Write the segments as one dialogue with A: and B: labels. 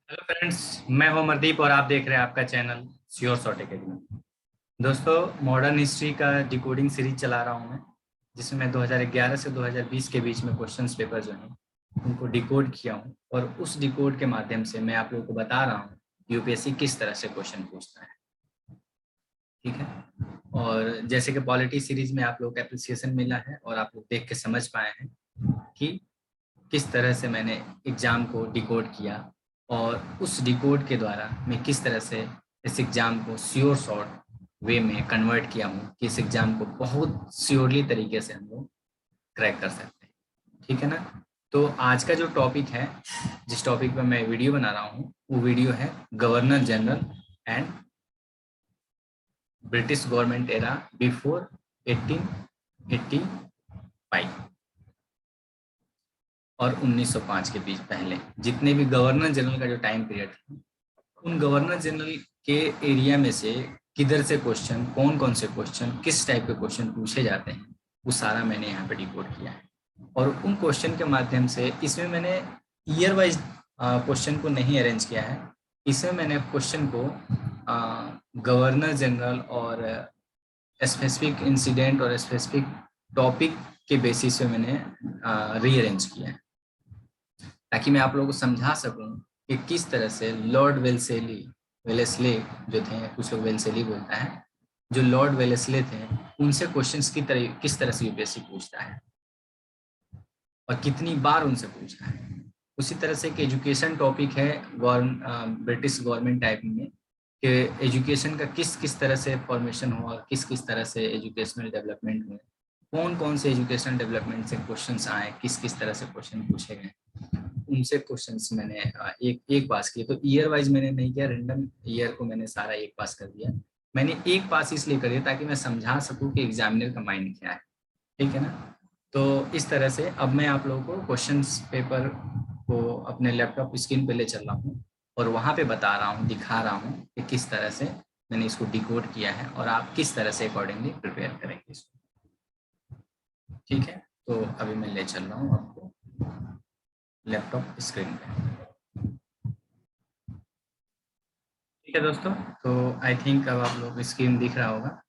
A: Hello friends, मैं हूं अमरदीप और आप देख रहे हैं आपका चैनल श्योर शॉर्ट एकेडमी। दोस्तों, मॉडर्न हिस्ट्री का डिकोडिंग सीरीज चला रहा हूं मैं, जिसमें 2011 से 2020 के बीच में क्वेश्चंस पेपर जो हैं उनको डिकोड किया हूं और उस डिकोड के माध्यम से मैं आप लोगों को बता रहा हूं यूपीएससी किस तरह से क्वेश्चन पूछता है। ठीक है। और जैसे कि पॉलिटी सीरीज में आप लोग को एप्रिसिएशन मिला है और आप लोग देख के समझ पाए हैं कि किस तरह से मैंने एग्ज़ाम को डिकोड किया और उस डिकोड के द्वारा मैं किस तरह से इस एग्ज़ाम को श्योर शॉर्ट वे में कन्वर्ट किया हूँ कि इस एग्ज़ाम को बहुत श्योरली तरीके से हम लोग क्रैक कर सकते हैं। ठीक है ना। तो आज का जो टॉपिक है, जिस टॉपिक पे मैं वीडियो बना रहा हूँ, वो वीडियो है governor general and British government era before 1885 और 1905 के बीच पहले जितने भी गवर्नर जनरल का जो टाइम पीरियड था, उन गवर्नर जनरल के एरिया में से किधर से क्वेश्चन, कौन कौन से क्वेश्चन, किस टाइप के क्वेश्चन पूछे जाते हैं, वो सारा मैंने यहाँ पे डिकोड किया है। और उन क्वेश्चन के माध्यम से इसमें मैंने ईयर वाइज क्वेश्चन को नहीं अरेंज किया है। इसमें मैंने क्वेश्चन को गवर्नर जनरल और स्पेसिफिक इंसिडेंट और स्पेसिफिक टॉपिक के बेसिस पे मैंने रीअरेंज किया है, ताकि मैं आप लोगों को समझा सकूं कि किस तरह से लॉर्ड वेलेस्ले जो थे, कुछ लोग वेलेस्ली बोलता है, जो लॉर्ड वेलेस्ले थे, उनसे क्वेश्चंस की तरह किस तरह से यूपीएससी पूछता है और कितनी बार उनसे पूछा है। उसी तरह से एक एजुकेशन टॉपिक है ब्रिटिश गवर्नमेंट टाइप में, कि एजुकेशन का किस किस तरह से फॉर्मेशन हुआ, किस किस तरह से एजुकेशनल डेवलपमेंट हुए, कौन कौन से एजुकेशनल डेवलपमेंट से क्वेश्चंस आए, किस किस तरह से क्वेश्चन पूछे गए, उनसे क्वेश्चंस मैंने एक एक पास किए। तो ईयर वाइज मैंने नहीं किया, रैंडम ईयर को मैंने सारा एक पास कर दिया। मैंने एक पास इसलिए कर दिया ताकि मैं समझा सकूं कि एग्जामिनर का माइंड क्या है। ठीक है ना। तो इस तरह से अब मैं आप लोगों को क्वेश्चंस पेपर को अपने लैपटॉप स्क्रीन पे ले चल रहा हूँ और वहाँ पे बता रहा हूँ, दिखा रहा हूँ कि किस तरह से मैंने इसको डिकोड किया है और आप किस तरह से अकॉर्डिंगली प्रिपेयर करेंगे इसको। ठीक है। तो अभी मैं ले चल रहा हूँ आपको लैपटॉप स्क्रीन पे। ठीक है दोस्तों, तो आई थिंक अब आप लोग स्क्रीन दिख रहा होगा।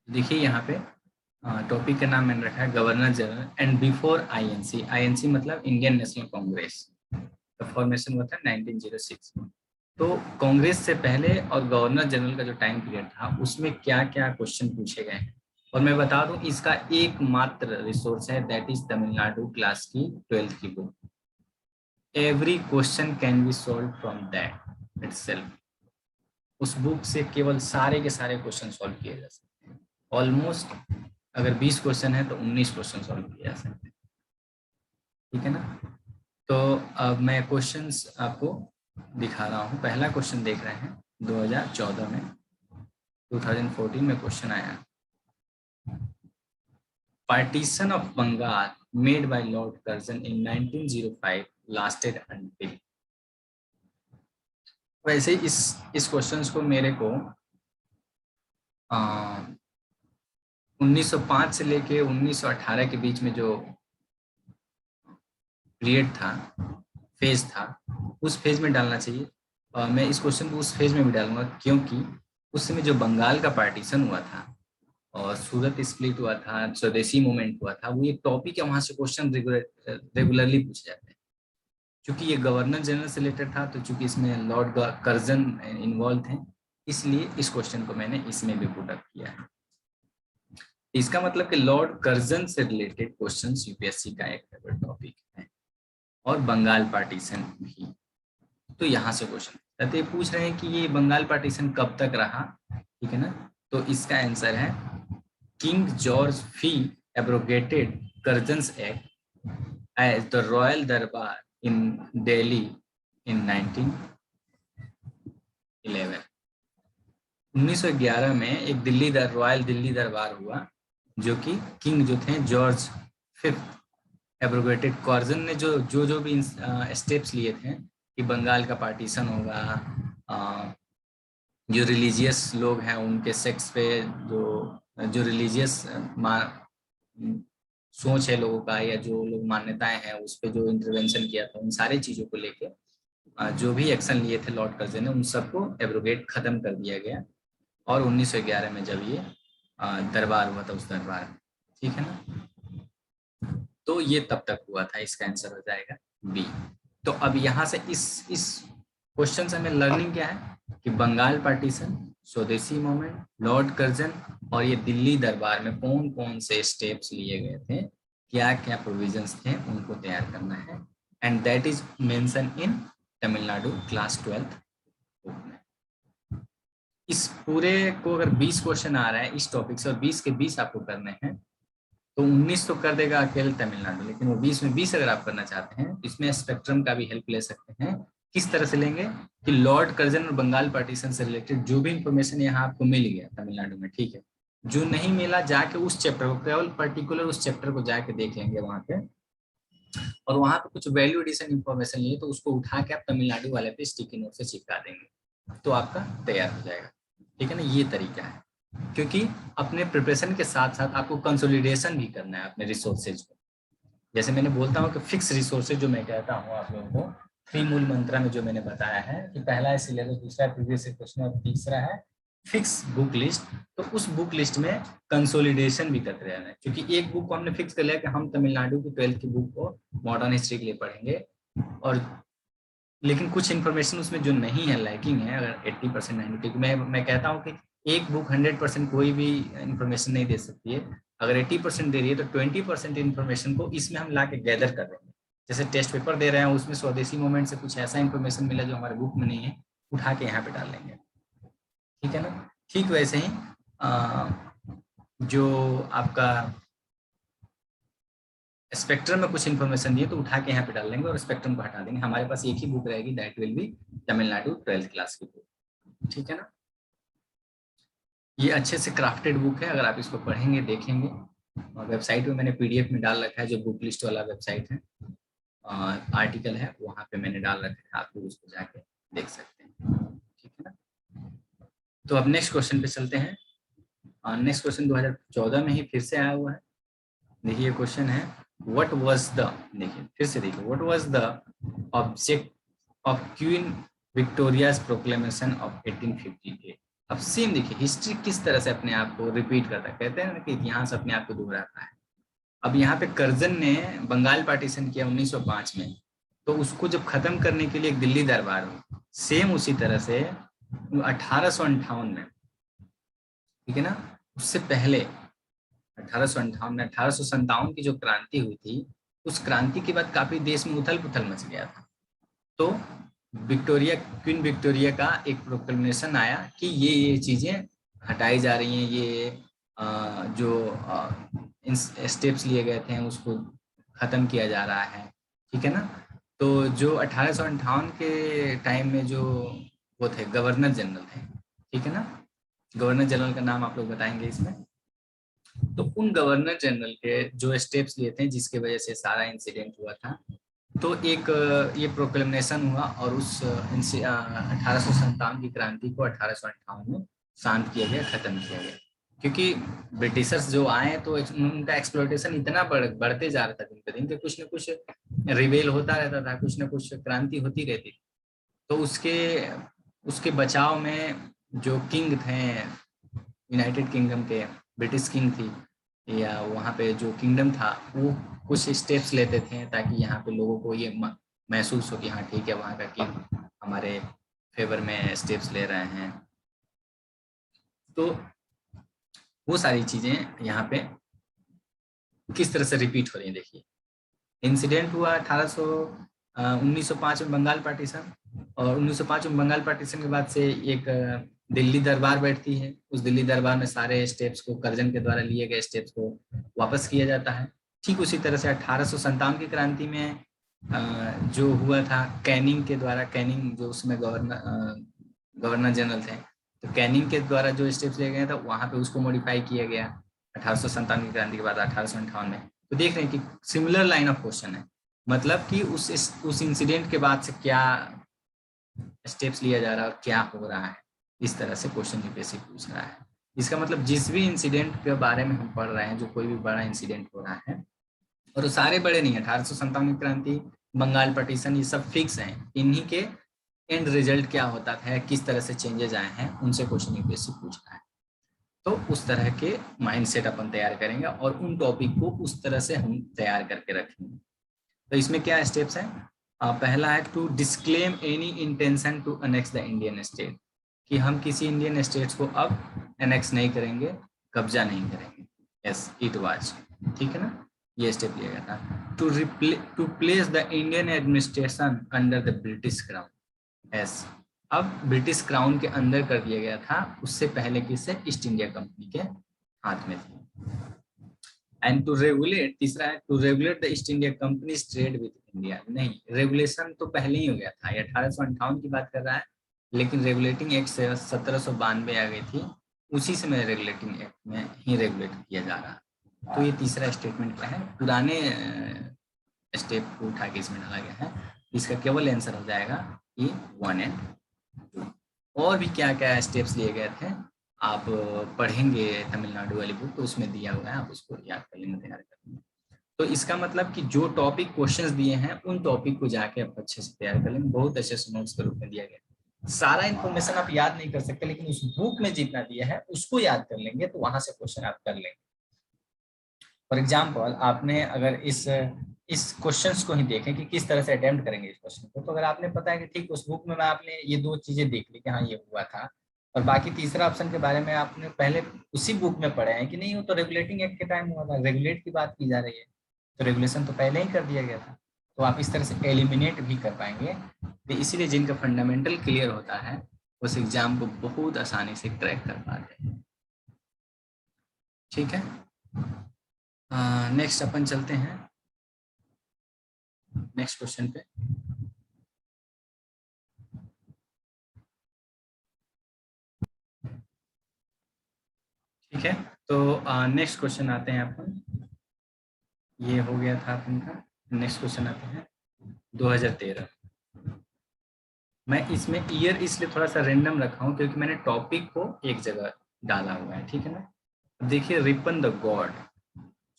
A: देखिए यहाँ पे टॉपिक का नाम मैंने रखा है governor general and before INC. INC मतलब इंडियन नेशनल कांग्रेस का फॉर्मेशन हुआ था 1906 में। तो कांग्रेस से पहले और गवर्नर जनरल का जो टाइम पीरियड था, उसमें क्या क्या क्वेश्चन पूछे गए हैं। और मैं बता दूं, इसका एकमात्र रिसोर्स है, दैट इज तमिलनाडु क्लास की 12th की book. Every question can be solve from that itself. उस बुक से केवल सारे के सारे क्वेश्चन सॉल्व किए जा सकते हैं। ऑलमोस्ट अगर 20 क्वेश्चन है तो 19 क्वेश्चन सॉल्व किए जा सकते हैं। ठीक है ना। तो अब मैं क्वेश्चंस आपको दिखा रहा हूँ। पहला क्वेश्चन देख रहे हैं 2014 में, 2014 में क्वेश्चन आया, partition of Bengal made by lord Curzon in 1905 lasted until. वैसे इस क्वेश्चंस को मेरे को 1905 से लेके 1918 के बीच में जो पीरियड था, फेज था, उस फेज में डालना चाहिए। मैं इस क्वेश्चन को उस फेज में भी डालूंगा, क्योंकि उस समय जो बंगाल का पार्टीशन हुआ था और सूरत स्प्लिट हुआ था, स्वदेशी मूवमेंट हुआ था, वो एक टॉपिक है, वहां से क्वेश्चन रेगुलरली पूछे जाते हैं। क्योंकि ये गवर्नर जनरल से रिलेटेड था, तो चूंकि इसमें लॉर्ड कर्जन इन्वॉल्व थे, इसलिए इस क्वेश्चन को मैंने इसमें भी पुट अप किया है। इसका मतलब कि लॉर्ड कर्जन से रिलेटेड क्वेश्चंस यूपीएससी का एक फेवरेट टॉपिक है, और बंगाल पार्टीशन भी। तो यहाँ से क्वेश्चन कहते पूछ रहे हैं कि ये बंगाल पार्टीशन कब तक रहा। ठीक है ना। तो इसका आंसर है, किंग जॉर्ज फी abrogated Curzon's act as the royal Durbar in Delhi इन 1911। 1911 में एक रॉयल दिल्ली दरबार हुआ, जो कि किंग जो थे जॉर्ज फिफ्थ एब्रोगेटेड, कर्जन ने जो भी स्टेप्स लिए थे कि बंगाल का पार्टीशन होगा, जो रिलीजियस लोग हैं उनके सेक्स पे जो जो रिलीजियस सोच है लोगों का या जो लोग मान्यताएं हैं उस पर जो इंटरवेंशन किया था, उन सारे चीजों को लेके जो भी एक्शन लिए थे लॉर्ड कर्जन ने, उन सबको एब्रोगेट खत्म कर दिया गया। और 1911 में जब ये दरबार हुआ था उस दरबार में, ठीक है ना। तो ये तब तक हुआ था, इसका आंसर हो जाएगा बी। तो अब यहाँ से इस क्वेश्चन से हमें लर्निंग क्या है कि बंगाल पार्टीशन, स्वदेशी मूवमेंट, लॉर्ड कर्जन और ये दिल्ली दरबार में कौन कौन से स्टेप्स लिए गए थे, क्या क्या प्रोविजंस थे, उनको तैयार करना है। And that is mention in Tamil Nadu class 12th book में। इस पूरे को अगर 20 क्वेश्चन आ रहा है इस टॉपिक से और 20 के 20 आपको करने हैं, तो 19 तो कर देगा अकेले तमिलनाडु, लेकिन वो 20 में 20 अगर आप करना चाहते हैं, इसमें स्पेक्ट्रम का भी हेल्प ले सकते हैं। किस तरह से लेंगे कि लॉर्ड कर्जन और बंगाल पार्टीशन से रिलेटेड जो भी इंफॉर्मेशन यहाँ आपको मिल गया तमिलनाडु में, ठीक है, जो नहीं मिला जाके उस चैप्टर को, केवल पर्टिकुलर उस चैप्टर को जाके देख लेंगे वहां पे, और वहां पे कुछ वैल्यू एडिशन इंफॉर्मेशन लिए तो उसको उठा के आप तमिलनाडु वाले पे स्टिकी नोट से चिपका देंगे, तो आपका तैयार हो जाएगा। ठीक है ना, ये तरीका है। क्योंकि अपने प्रिपरेशन के साथ साथ आपको कंसोलिडेशन भी करना है अपने रिसोर्सेज को। जैसे मैंने बोलता हूँ कि फिक्स रिसोर्सेज जो मैं कहता हूँ आप लोगों को, 3 मूल मंत्रा में जो मैंने बताया है कि पहला है सिलेबस, दूसरा है प्रीवियस क्वेश्चन और तीसरा है फिक्स बुक लिस्ट। तो उस बुक लिस्ट में कंसोलिडेशन भी करते रहना है, क्योंकि एक बुक को हमने फिक्स कर लिया कि हम तमिलनाडु की 12th की बुक को मॉडर्न हिस्ट्री के लिए पढ़ेंगे, और लेकिन कुछ इन्फॉर्मेशन उसमें जो नहीं है, लैकिंग है, अगर 80% 90, मैं कहता हूँ कि एक बुक 100% कोई भी इन्फॉर्मेशन नहीं दे सकती है। अगर 80% दे रही है तो 20% इन्फॉर्मेशन को इसमें हम ला के गैदर कर रहे हैं। जैसे टेस्ट पेपर दे रहे हैं, उसमें स्वदेशी मूवमेंट से कुछ ऐसा इन्फॉर्मेशन मिला जो हमारे बुक में नहीं है, उठा के यहाँ पे डाल लेंगे। ठीक है ना। ठीक वैसे ही जो आपका स्पेक्ट्रम में कुछ इन्फॉर्मेशन दिए तो उठा के यहाँ पे डाल लेंगे और स्पेक्ट्रम को हटा देंगे। हमारे पास एक ही बुक रहेगी, that will be Tamil Nadu 12th class की बुक। ठीक है ना। ये अच्छे से क्राफ्टेड बुक है, अगर आप इसको पढ़ेंगे देखेंगे, और वेबसाइट पे मैंने पीडीएफ में डाल रखा है, जो बुक लिस्ट वाला वेबसाइट है, आर्टिकल है, वहाँ पे मैंने डाल रखा है, आप लोग उसको जाके देख सकते हैं। ठीक है ना। तो अब नेक्स्ट क्वेश्चन पे चलते हैं। नेक्स्ट क्वेश्चन 2014 में ही फिर से आया हुआ है। देखिए क्वेश्चन है, व्हाट वाज द, देखिए फिर से देखिए, what was the object of queen Victoria's proclamation of 1858। अब सेम देखिए, हिस्ट्री किस तरह से अपने आप को रिपीट करता है, कहते हैं ना कि इतिहास अपने आप को दोहराता है। अब यहाँ पे कर्जन ने बंगाल पार्टीशन किया 1905 में, तो उसको जब खत्म करने के लिए एक दिल्ली दरबार हुई, सेम उसी तरह से 1858 में, ठीक है ना, उससे पहले 1858 में 1857 की जो क्रांति हुई थी, उस क्रांति के बाद काफी देश में उथल पुथल मच गया था। तो विक्टोरिया, क्वीन विक्टोरिया का एक प्रोक्लेमेशन आया कि ये चीजें हटाई जा रही हैं, ये जो स्टेप्स लिए गए थे उसको खत्म किया जा रहा है। ठीक है ना। तो जो 1858 के टाइम में जो वो थे गवर्नर जनरल थे, ठीक है ना, गवर्नर जनरल का नाम आप लोग बताएंगे इसमें। तो उन गवर्नर जनरल के जो स्टेप्स लिए थे जिसके वजह से सारा इंसिडेंट हुआ था, तो एक ये प्रोक्लेमेशन हुआ और उस 1857 की क्रांति को 1858 में शांत किया गया, खत्म किया गया। क्योंकि ब्रिटिशर्स जो आए तो उनका एक्सप्लॉयटेशन इतना बढ़ते जा रहा था दिन पे दिन, कि कुछ न कुछ रिवेल होता रहता था, कुछ न कुछ क्रांति होती रहती। तो उसके बचाव में जो किंग थे यूनाइटेड किंगडम के, ब्रिटिश किंग थी, या वहाँ पे जो किंगडम था, वो कुछ स्टेप्स लेते थे ताकि यहाँ पे लोगों को ये महसूस हो कि हाँ ठीक है, वहाँ का किंग हमारे फेवर में स्टेप्स ले रहे हैं। तो वो सारी चीजें यहाँ पे किस तरह से रिपीट हो रही हैं। देखिए, इंसिडेंट हुआ 1905 में बंगाल पार्टीशन, और 1905 में बंगाल पार्टीशन के बाद से एक दिल्ली दरबार बैठती है। उस दिल्ली दरबार में सारे स्टेप्स को, कर्जन के द्वारा लिए गए स्टेप्स को वापस किया जाता है। ठीक उसी तरह से 1857 की क्रांति में जो हुआ था कैनिंग के द्वारा, कैनिंग जो उसमें गवर्नर जनरल थे, तो कैनिंग के द्वारा जो स्टेप्स लिए गए थे वहां पे उसको मॉडिफाई किया गया 1857 की क्रांति के बाद 1858 में। तो देख रहे हैं कि सिमिलर लाइन ऑफ क्वेश्चन है, मतलब कि उस इंसिडेंट के बाद से क्या स्टेप्स लिया जा रहा है और क्या हो रहा है, इस तरह से क्वेश्चन यूपीएससी पूछ रहा है। इसका मतलब जिस भी इंसिडेंट के बारे में हम पढ़ रहे हैं, जो कोई भी बड़ा इंसिडेंट हो रहा है, और वो सारे बड़े नहीं है, 1857 की क्रांति, बंगाल पार्टीशन, ये सब फिक्स हैं। इन्हीं के एंड रिजल्ट क्या होता है, किस तरह से चेंजेस आए हैं, उनसे क्वेश्चन यूपीएससी पूछना है। तो उस तरह के माइंडसेट अपन तैयार करेंगे और उन टॉपिक को उस तरह से हम तैयार करके रखेंगे। तो इसमें क्या स्टेप्स हैं? पहला है to disclaim any intention to annex the Indian state, कि हम किसी इंडियन स्टेट्स को अब एनेक्स नहीं करेंगे, कब्जा नहीं करेंगे। यस इट वाज, ठीक है ना, ये स्टेप लिया गया था। To place the Indian administration under the British crown. Yes, अब ब्रिटिश क्राउन के अंदर कर दिया गया था, उससे पहले किससे? ईस्ट इंडिया कंपनी के हाथ में थी। एंड टू रेगुलेट, तीसरा है to regulate the East India company trade with India. नहीं, रेगुलेशन तो पहले ही हो गया था, ये 1858 की बात कर रहा है, लेकिन रेगुलेटिंग एक्ट से 1792 आ गई थी, उसी से मैं रेगुलेटिंग एक्ट में ही रेगुलेट किया जा रहा है। तो ये तीसरा स्टेटमेंट क्या है? पुराने स्टेप को उठा के इसमें डाला गया है। इसका केवल आंसर हो जाएगा ये 1 एंड 2। और भी क्या क्या स्टेप्स लिए गए थे आप पढ़ेंगे तमिलनाडु वाली बुक, तो उसमें दिया हुआ है, आप उसको याद कर लेंगे, तैयार कर लेंगे। तो इसका मतलब कि जो टॉपिक क्वेश्चंस दिए हैं उन टॉपिक को जाके आप अच्छे से तैयार कर लेंगे। बहुत अच्छे से नोट्स के रूप में दिया गया। सारा इन्फॉर्मेशन आप याद नहीं कर सकते, लेकिन उस बुक में जितना दिया है उसको याद कर लेंगे, तो वहां से क्वेश्चन आप कर लेंगे। फॉर एग्जाम्पल, आपने अगर इस क्वेश्चंस को ही देखें कि किस तरह से अटेम्प्ट करेंगे इस क्वेश्चन को, तो अगर आपने पता है कि ठीक उस बुक में आपने ये 2 चीजें देख ली कि हाँ ये हुआ था, और बाकी तीसरा ऑप्शन के बारे में आपने पहले उसी बुक में पढ़े हैं कि नहीं, वो तो रेगुलेटिंग एक्ट के टाइम हुआ था, रेगुलेट की बात की जा रही है, तो रेगुलेशन तो पहले ही कर दिया गया था, तो आप इस तरह से एलिमिनेट भी कर पाएंगे। तो इसीलिए जिनका फंडामेंटल क्लियर होता है उस एग्जाम को बहुत आसानी से क्रैक कर पाते हैं। ठीक है, नेक्स्ट अपन चलते हैं नेक्स्ट क्वेश्चन पे। ठीक है, तो नेक्स्ट क्वेश्चन आते हैं अपन, ये हो गया था अपन का। नेक्स्ट क्वेश्चन आते हैं 2013। मैं इसमें ईयर इसलिए थोड़ा सा रेंडम रखा हूँ क्योंकि मैंने टॉपिक को एक जगह डाला हुआ है, ठीक है ना। देखिए, रिपन द गॉड,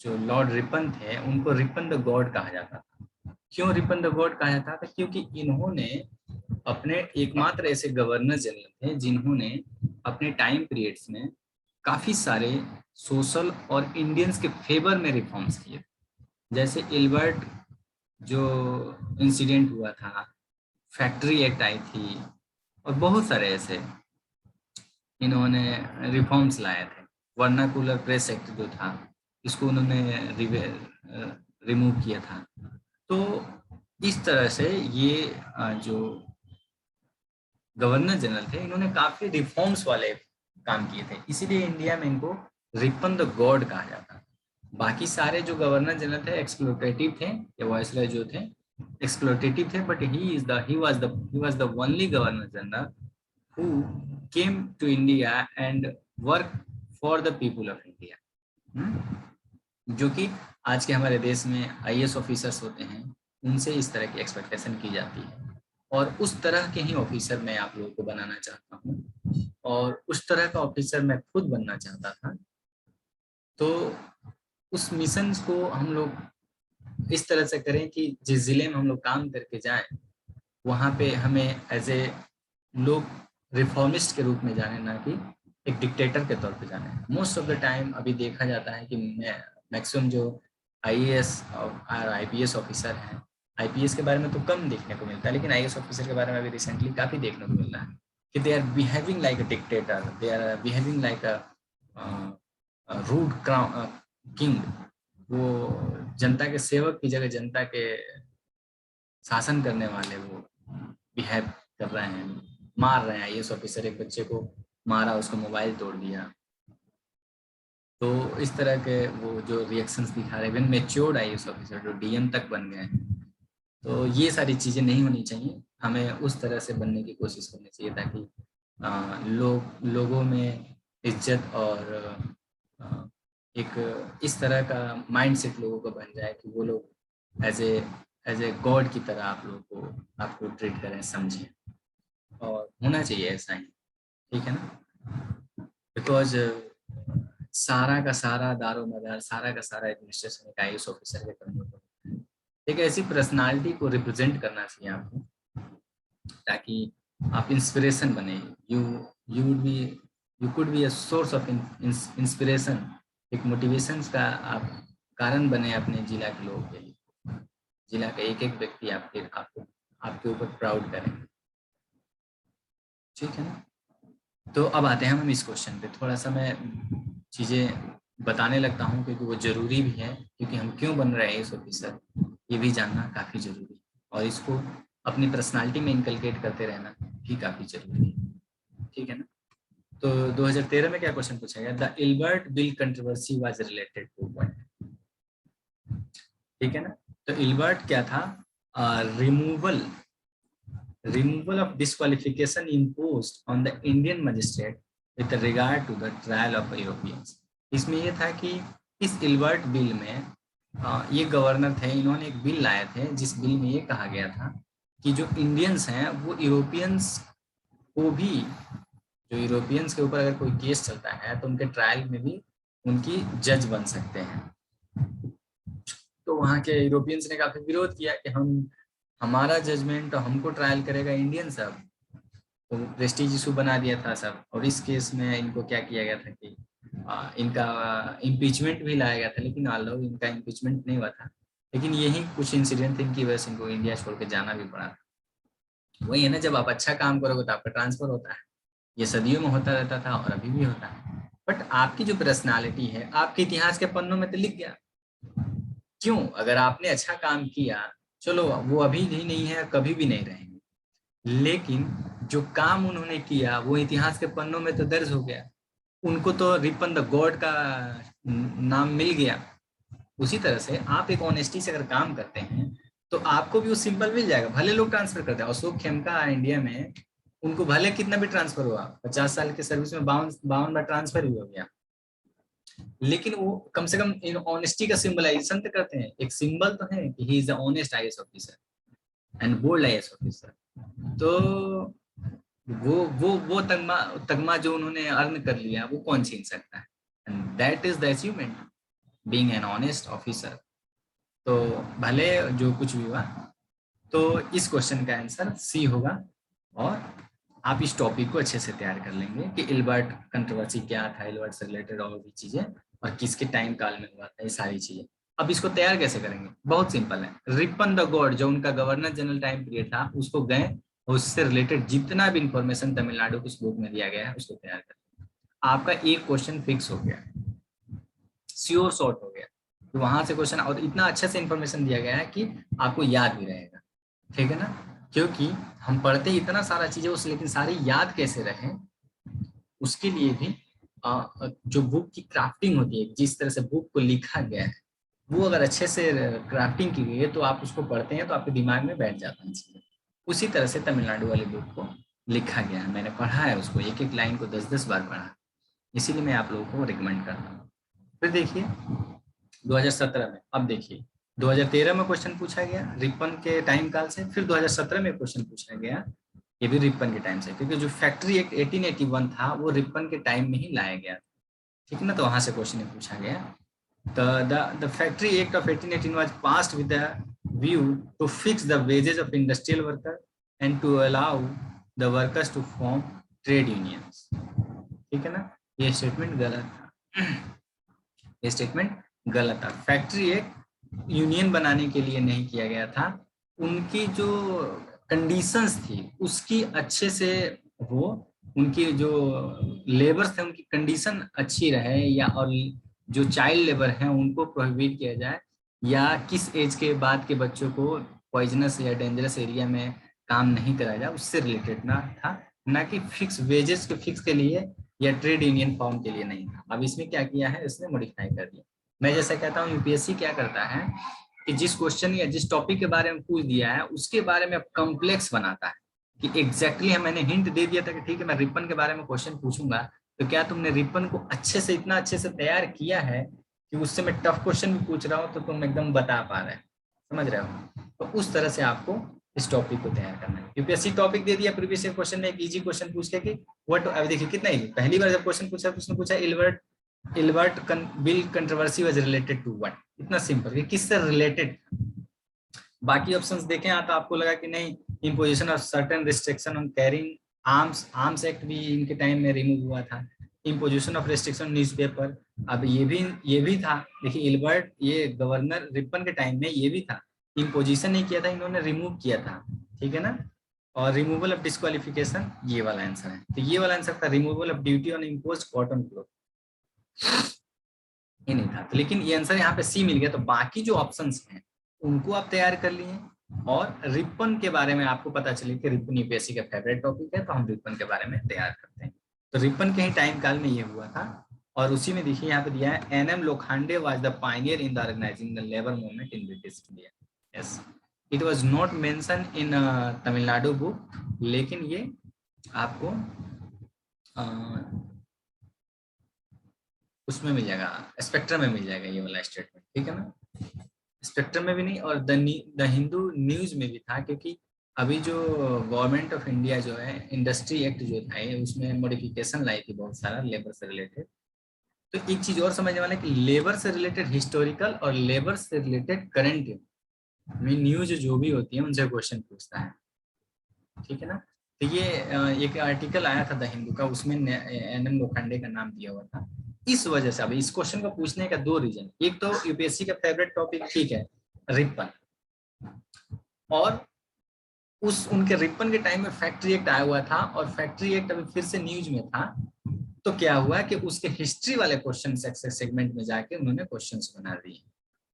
A: जो लॉर्ड रिपन थे उनको रिपन द गॉड कहा जाता था। क्यों रिपन द गॉड कहा जाता था? क्योंकि इन्होंने अपने एकमात्र ऐसे गवर्नर जनरल थे जिन्होंने अपने टाइम पीरियड्स में काफी सारे सोशल और इंडियंस के फेवर में रिफॉर्म्स किए। जैसे इल्बर्ट जो इंसिडेंट हुआ था, फैक्ट्री एक्ट आई थी, और बहुत सारे ऐसे इन्होंने रिफॉर्म्स लाए थे। वर्नाकुलर प्रेस एक्ट जो था, इसको उन्होंने रिमूव किया था। तो इस तरह से ये जो गवर्नर जनरल थे, इन्होंने काफी रिफॉर्म्स वाले काम किए थे, इसीलिए इंडिया में इनको रिपन द गॉड कहा जाता है। बाकी सारे जो गवर्नर जनरल थे एक्सप्लोटेटिव थे, या वायसरॉय जो थे एक्सप्लोटेटिव थे, but he was the only governor general who came to India and work for the people of India। जो कि आज के हमारे देश में आईएएस ऑफिसर्स होते हैं, उनसे इस तरह की एक्सपेक्टेशन की जाती है, और उस तरह के ही ऑफिसर मैं आप लोगों को बनाना चाहता हूँ, और उस तरह का ऑफिसर मैं खुद बनना चाहता था। तो उस मिशन को हम लोग इस तरह से करें कि जिस जिले में हम लोग काम करके जाएं, वहाँ पे हमें एज ए लोग रिफॉर्मिस्ट के रूप में जाने, ना कि एक डिक्टेटर के तौर पे जाने। मोस्ट ऑफ द टाइम अभी देखा जाता है कि मैक्सिमम जो आईएएस और आईपीएस ऑफिसर हैं, आईपीएस के बारे में तो कम देखने को मिलता है, लेकिन आईएएस ऑफिसर के बारे में अभी रिसेंटली काफी देखने को मिल रहा है कि they are behaving like a dictator, they are behaving like a rude king. वो जनता के सेवक की जगह जनता के शासन करने वाले वो बिहेव कर रहे हैं, मार रहे हैं। आईएएस ऑफिसर एक बच्चे को मारा, उसको मोबाइल तोड़ दिया। तो इस तरह के वो जो रिएक्शंस दिखा रहे हैं, मैच्योर्ड आईएएस ऑफिसर जो डीएम तक बन गए हैं, तो ये सारी चीजें नहीं होनी चाहिए। हमें उस तरह से बनने की कोशिश करनी चाहिए ताकि लोगों में इज्जत और एक इस तरह का माइंडसेट लोगों का बन जाए कि वो लोग एज ए गॉड की तरह आप लोगों को आपको ट्रीट करें, समझें, और होना चाहिए ऐसा ही, ठीक है ना। बिकॉज सारा का सारा दारोमदार, सारा का सारा एडमिनिस्ट्रेशन एक आईएएस ऑफिसर के कंधों पर होता है। एक ऐसी पर्सनालिटी को रिप्रेजेंट करना चाहिए आपको, ताकि आप इंस्पिरेशन बने। You you would be you could be a source of inspiration, एक मोटिवेशन का आप कारण बने अपने जिला के लोगों के लिए। जिला का एक एक व्यक्ति आपके ऊपर प्राउड करेंगे, ठीक है ना। तो अब आते हैं हम इस क्वेश्चन पे। थोड़ा सा मैं चीज़ें बताने लगता हूँ क्योंकि वो ज़रूरी भी है, क्योंकि हम क्यों बन रहे हैं इस ऑफिसर, ये भी जानना काफ़ी ज़रूरी है, और इसको अपनी पर्सनालिटी में इनकलकेट करते रहना भी काफ़ी ज़रूरी है, ठीक है ना। तो 2013 में क्या क्वेश्चन पूछा गया? The Ilbert bill controversy was related to what, ठीक है ना। तो इल्बर्ट क्या था? Removal of disqualification imposed on the Indian magistrate with regard to the trial of Europeans. इसमें यह था कि इस इल्बर्ट बिल में ये गवर्नर थे, इन्होंने एक बिल लाए थे जिस बिल में ये कहा गया था कि जो इंडियंस हैं वो यूरोपियंस को भी, जो यूरोपियंस के ऊपर अगर कोई केस चलता है तो उनके ट्रायल में भी उनकी जज बन सकते हैं। तो वहाँ के यूरोपियंस ने काफी विरोध किया कि हमारा जजमेंट, हमको ट्रायल करेगा इंडियन सब, तो प्रेस्टीज इशू बना दिया था सब। और इस केस में इनको क्या किया गया था कि इनका इम्पीचमेंट भी लाया गया था, लेकिन ऑल्दो इनका इम्पीचमेंट नहीं हुआ था, लेकिन यही कुछ इंसिडेंट थे इनकी वजह से इनको इंडिया छोड़ के जाना भी पड़ा था। वही है ना, जब आप अच्छा काम करोगे तो आपका ट्रांसफर होता है, ये सदियों में होता रहता था और अभी भी होता है। बट आपकी जो पर्सनालिटी है आपके इतिहास के पन्नों में तो लिख गया। क्यों? अगर आपने अच्छा काम किया, चलो वो अभी भी नहीं है, कभी भी नहीं रहेंगे, लेकिन जो काम उन्होंने किया वो इतिहास के पन्नों में तो दर्ज हो गया, उनको तो रिपन द गॉड का नाम मिल गया। उसी तरह से आप एक ऑनेस्टी से अगर काम करते हैं तो आपको भी वो सिंबल मिल जाएगा, भले लोग ट्रांसफर करते हैं। अशोक खेमका इंडिया में, उनको भले कितना भी ट्रांसफर हुआ, 50 साल के सर्विस में 52 बार ट्रांसफर भी हो गया, लेकिन वो कम से कम इन ऑनेस्टी का सिंबलाइजेशन तो करते हैं। एक सिंबल तो है कि he is the honest IAS officer and bold IAS officer. तो वो तगमा जो उन्होंने अर्न कर लिया वो कौन छीन सकता है? And that is the achievement, being an honest officer. तो भले जो कुछ भी हुआ, तो इस क्वेश्चन का आंसर सी होगा। और आप इस टॉपिक को अच्छे से तैयार कर लेंगे कि इल्बर्ट कंट्रोवर्सी क्या था, इल्बर्ट से रिलेटेड और भी चीजें, और किसके टाइम काल में हुआ था, ये सारी चीजें। अब इसको तैयार कैसे करेंगे? बहुत सिंपल है। रिपन द गॉड जो उनका गवर्नर जनरल टाइम पीरियड था, उसको गए और उससे रिलेटेड जितना भी इंफॉर्मेशन तमिलनाडु के बुक में दिया गया है उसको तैयार कर। आपका एक क्वेश्चन फिक्स हो गया, श्योर शॉर्ट हो गया। तो वहां से क्वेश्चन, और इतना अच्छे से इंफॉर्मेशन दिया गया है कि आपको याद भी रहेगा, ठीक है ना। क्योंकि हम पढ़ते ही इतना सारा चीजें उस, लेकिन सारी याद कैसे रहे उसके लिए भी जो बुक की क्राफ्टिंग होती है, जिस तरह से बुक को लिखा गया है, वो अगर अच्छे से क्राफ्टिंग की गई है तो आप उसको पढ़ते हैं तो आपके दिमाग में बैठ जाता है चीजें। उसी तरह से तमिलनाडु वाली बुक को लिखा गया है, मैंने पढ़ा है उसको, एक एक लाइन को 10-10 बार पढ़ा, इसीलिए मैं आप लोगों को रिकमेंड करता हूँ। फिर देखिए 2017 में, अब देखिए 2013 में क्वेश्चन पूछा गया रिपन के टाइम काल से, फिर 2017 में क्वेश्चन पूछा गया, ये भी रिपन के टाइम से, क्योंकि जो फैक्ट्री एक्ट 1881 था वो रिपन के टाइम में ही लाया गया, ठीक है ना। तो वहां से क्वेश्चन पूछा गया। The factory act of 1818 was passed with the view to fix the wages of industrial worker and to allow the workers to form trade unions, ठीक है ना। ये स्टेटमेंट गलत था, ये स्टेटमेंट गलत था। फैक्ट्री एक्ट यूनियन बनाने के लिए नहीं किया गया था, उनकी जो कंडीशंस थी उसकी अच्छे से हो, उनकी जो लेबर्स थे उनकी कंडीशन अच्छी रहे, या और जो चाइल्ड लेबर है उनको प्रोहिबिट किया जाए, या किस एज के बाद के बच्चों को पॉइजनस या डेंजरस एरिया में काम नहीं कराया जाए, उससे रिलेटेड ना था, ना कि फिक्स वेजेस के फिक्स के लिए या ट्रेड यूनियन फॉर्म के लिए नहीं था। अब इसमें क्या किया है, इसने मॉडिफाई कर दिया। मैं जैसा कहता हूँ यूपीएससी क्या करता है कि जिस क्वेश्चन या जिस टॉपिक के बारे में पूछ दिया है उसके बारे में अब कॉम्प्लेक्स बनाता है, कि एग्जैक्टली मैंने हिंट दे दिया था कि ठीक है मैं रिपन के बारे में क्वेश्चन पूछूंगा, तो क्या तुमने रिपन को अच्छे से, इतना अच्छे से तैयार किया है कि उससे मैं टफ क्वेश्चन भी पूछ रहा हूँ तो तुम एकदम बता पा रहे हैं, समझ रहे हो। तो उस तरह से आपको इस टॉपिक को तैयार करना है। यूपीएससी टॉपिक दे दिया प्रीवियस क्वेश्चन में, एक इजी क्वेश्चन पूछ के कि व्हाट, अब देखिए कितना इजी, पहली बार जब क्वेश्चन पूछा तो उसने पूछा Ilbert Ilbert bill controversy was related to what, इतना सिंपल कि किससे रिलेटेड। बाकी ऑप्शंस देखें यहाँ तो आपको लगा कि नहीं, imposition of certain restriction on carrying arms, arms act भी इनके टाइम में रिमूव हुआ था। इम्पोजिशन ऑफ रेस्ट्रिक्शन न्यूज़पेपर, अब ये भी था। देखिए इल्बर्ट, ये गवर्नर रिपन के टाइम में ये भी था, इम्पोजिशन नहीं किया था, इन्होंने रिमूव किया था, ठीक है ना। और रिमूवल ऑफ डिस्क्वालिफिकेशन, ये वाला आंसर है, तो ये वाला आंसर था removal of duty on impose cotton cloth, ये नहीं था। तो लेकिन ये आंसर यहाँ पे सी मिल गया। तो बाकी जो ऑप्शंस हैं उनको आप तैयार कर लिए, और रिपन के बारे में आपको पता चले कि रिपन यूपीएससी का फेवरेट टॉपिक है, तो हम रिपन के बारे में तैयार करते हैं। तो रिपन के ही टाइम काल में ये हुआ था, और उसी में देखिए यहाँ पे दिया है N M Lokhande was the pioneer in the organising the labour movement in British India. Yes, it was not mention in Tamil Nadu book, लेकिन ये आपको उसमें मिल जाएगा, स्पेक्ट्रम में मिल जाएगा ये वाला स्टेटमेंट, ठीक है ना। स्पेक्ट्रम में भी नहीं, और द हिंदू न्यूज में भी था, क्योंकि अभी जो गवर्नमेंट ऑफ इंडिया जो है इंडस्ट्री एक्ट जो था उसमें मॉडिफिकेशन लाई थी बहुत सारा लेबर से रिलेटेड। तो एक चीज और समझने वाला है कि लेबर से रिलेटेड हिस्टोरिकल और लेबर से रिलेटेड करंट में न्यूज जो भी होती है उनसे क्वेश्चन पूछता है, ठीक है ना। तो ये एक आर्टिकल आया था द हिंदू का, उसमें एनएम लोखंडे का नाम दिया हुआ था। इस वजह से अब इस क्वेश्चन को पूछने का दो रीजन, एक तो यूपीएससी का फेवरेट टॉपिक, ठीक है, रिपन, और उस उनके रिपन के टाइम में फैक्ट्री एक्ट आया हुआ था, और फैक्ट्री एक्ट अभी फिर से न्यूज में था। तो क्या हुआ कि उसके हिस्ट्री वाले क्वेश्चन सेगमेंट में जाके उन्होंने क्वेश्चंस बना दिए,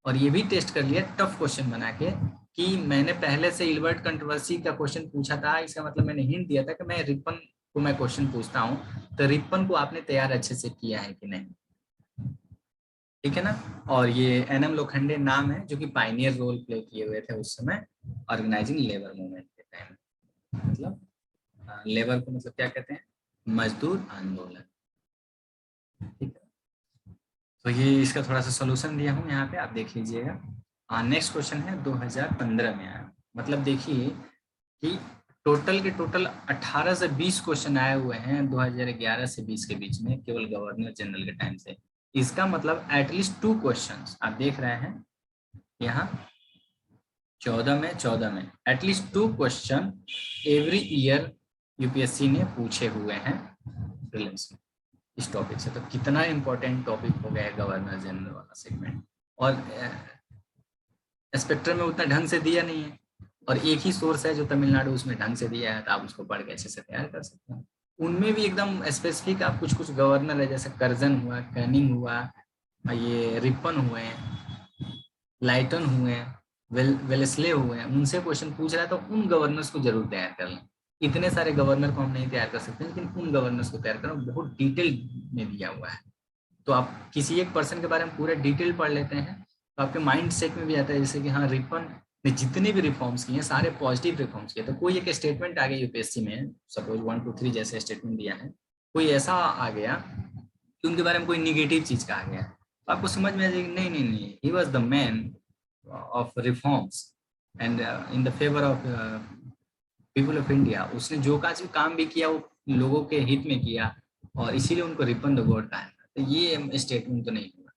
A: और ये भी टेस्ट कर लिया टफ क्वेश्चन बना के कि मैंने पहले से इल्बर्ट कंट्रोवर्सी का क्वेश्चन पूछा था, इसका मतलब मैंने हिंट दिया था कि मैं रिपन को मैं क्वेश्चन पूछता हूँ, तो रिपन को आपने तैयार अच्छे से किया है कि नहीं, ठीक है ना। और ये एनएम लोखंडे नाम है जो कि पायनियर रोल प्ले किए हुए थे उस समय ऑर्गेनाइजिंग लेबर मूवमेंट के टाइम, मतलब लेबर को मतलब क्या कहते हैं, मजदूर आंदोलन, ठीक है। तो ये इसका थोड़ा सा सोल्यूशन दिया हूँ यहाँ पे, आप देख लीजिएगा। नेक्स्ट क्वेश्चन है 2015 में आया, मतलब देखिए कि टोटल के टोटल 18 से 20 क्वेश्चन आए हुए हैं 2011 से 20 के बीच में, केवल गवर्नर जनरल के टाइम से। इसका मतलब एटलीस्ट 2 क्वेश्चंस आप देख रहे हैं यहाँ 14 में at least 2 question every year UPSC ने पूछे हुए हैं प्रीलिम्स में इस टॉपिक से। तो कितना इंपॉर्टेंट टॉपिक हो गया है गवर्नर जनरल वाला सेगमेंट, और स्पेक्ट्रम में उतना ढंग से दिया नहीं है, और एक ही सोर्स है जो तमिलनाडु उसमें ढंग से दिया है, तो आप उसको पढ़ के अच्छे से तैयार कर सकते हैं। उनमें भी एकदम स्पेसिफिक आप कुछ कुछ गवर्नर है, जैसे कर्जन हुआ, कैनिंग हुआ, ये रिपन हुए, लाइटन हुए, वेलेस्ले हुए, उनसे क्वेश्चन पूछ रहा है, तो उन गवर्नर्स को जरूर तैयार कर लें। इतने सारे गवर्नर को हम नहीं तैयार कर सकते, लेकिन उन गवर्नर्स को तैयार करना बहुत डिटेल में दिया हुआ है। तो आप किसी एक पर्सन के बारे में पूरा डिटेल पढ़ लेते हैं तो आपके माइंड सेट में भी आता है, जैसे कि हाँ रिपन ने जितने भी रिफॉर्म्स किए सारे पॉजिटिव रिफॉर्म्स किए। तो कोई एक स्टेटमेंट आ गया यूपीएससी में, सपोज 1 2 3 जैसे स्टेटमेंट दिया है, कोई ऐसा आ गया कि उनके बारे में कोई निगेटिव चीज कहा गया, तो आपको समझ में आ जाएगी नहीं नहीं नहीं, he was the man of reforms and in the favour of people of India. उसने जो काम भी किया वो लोगों के हित में किया, और इसीलिए उनको रिपन द गॉड कहा है। तो ये स्टेटमेंट तो नहीं हुआ।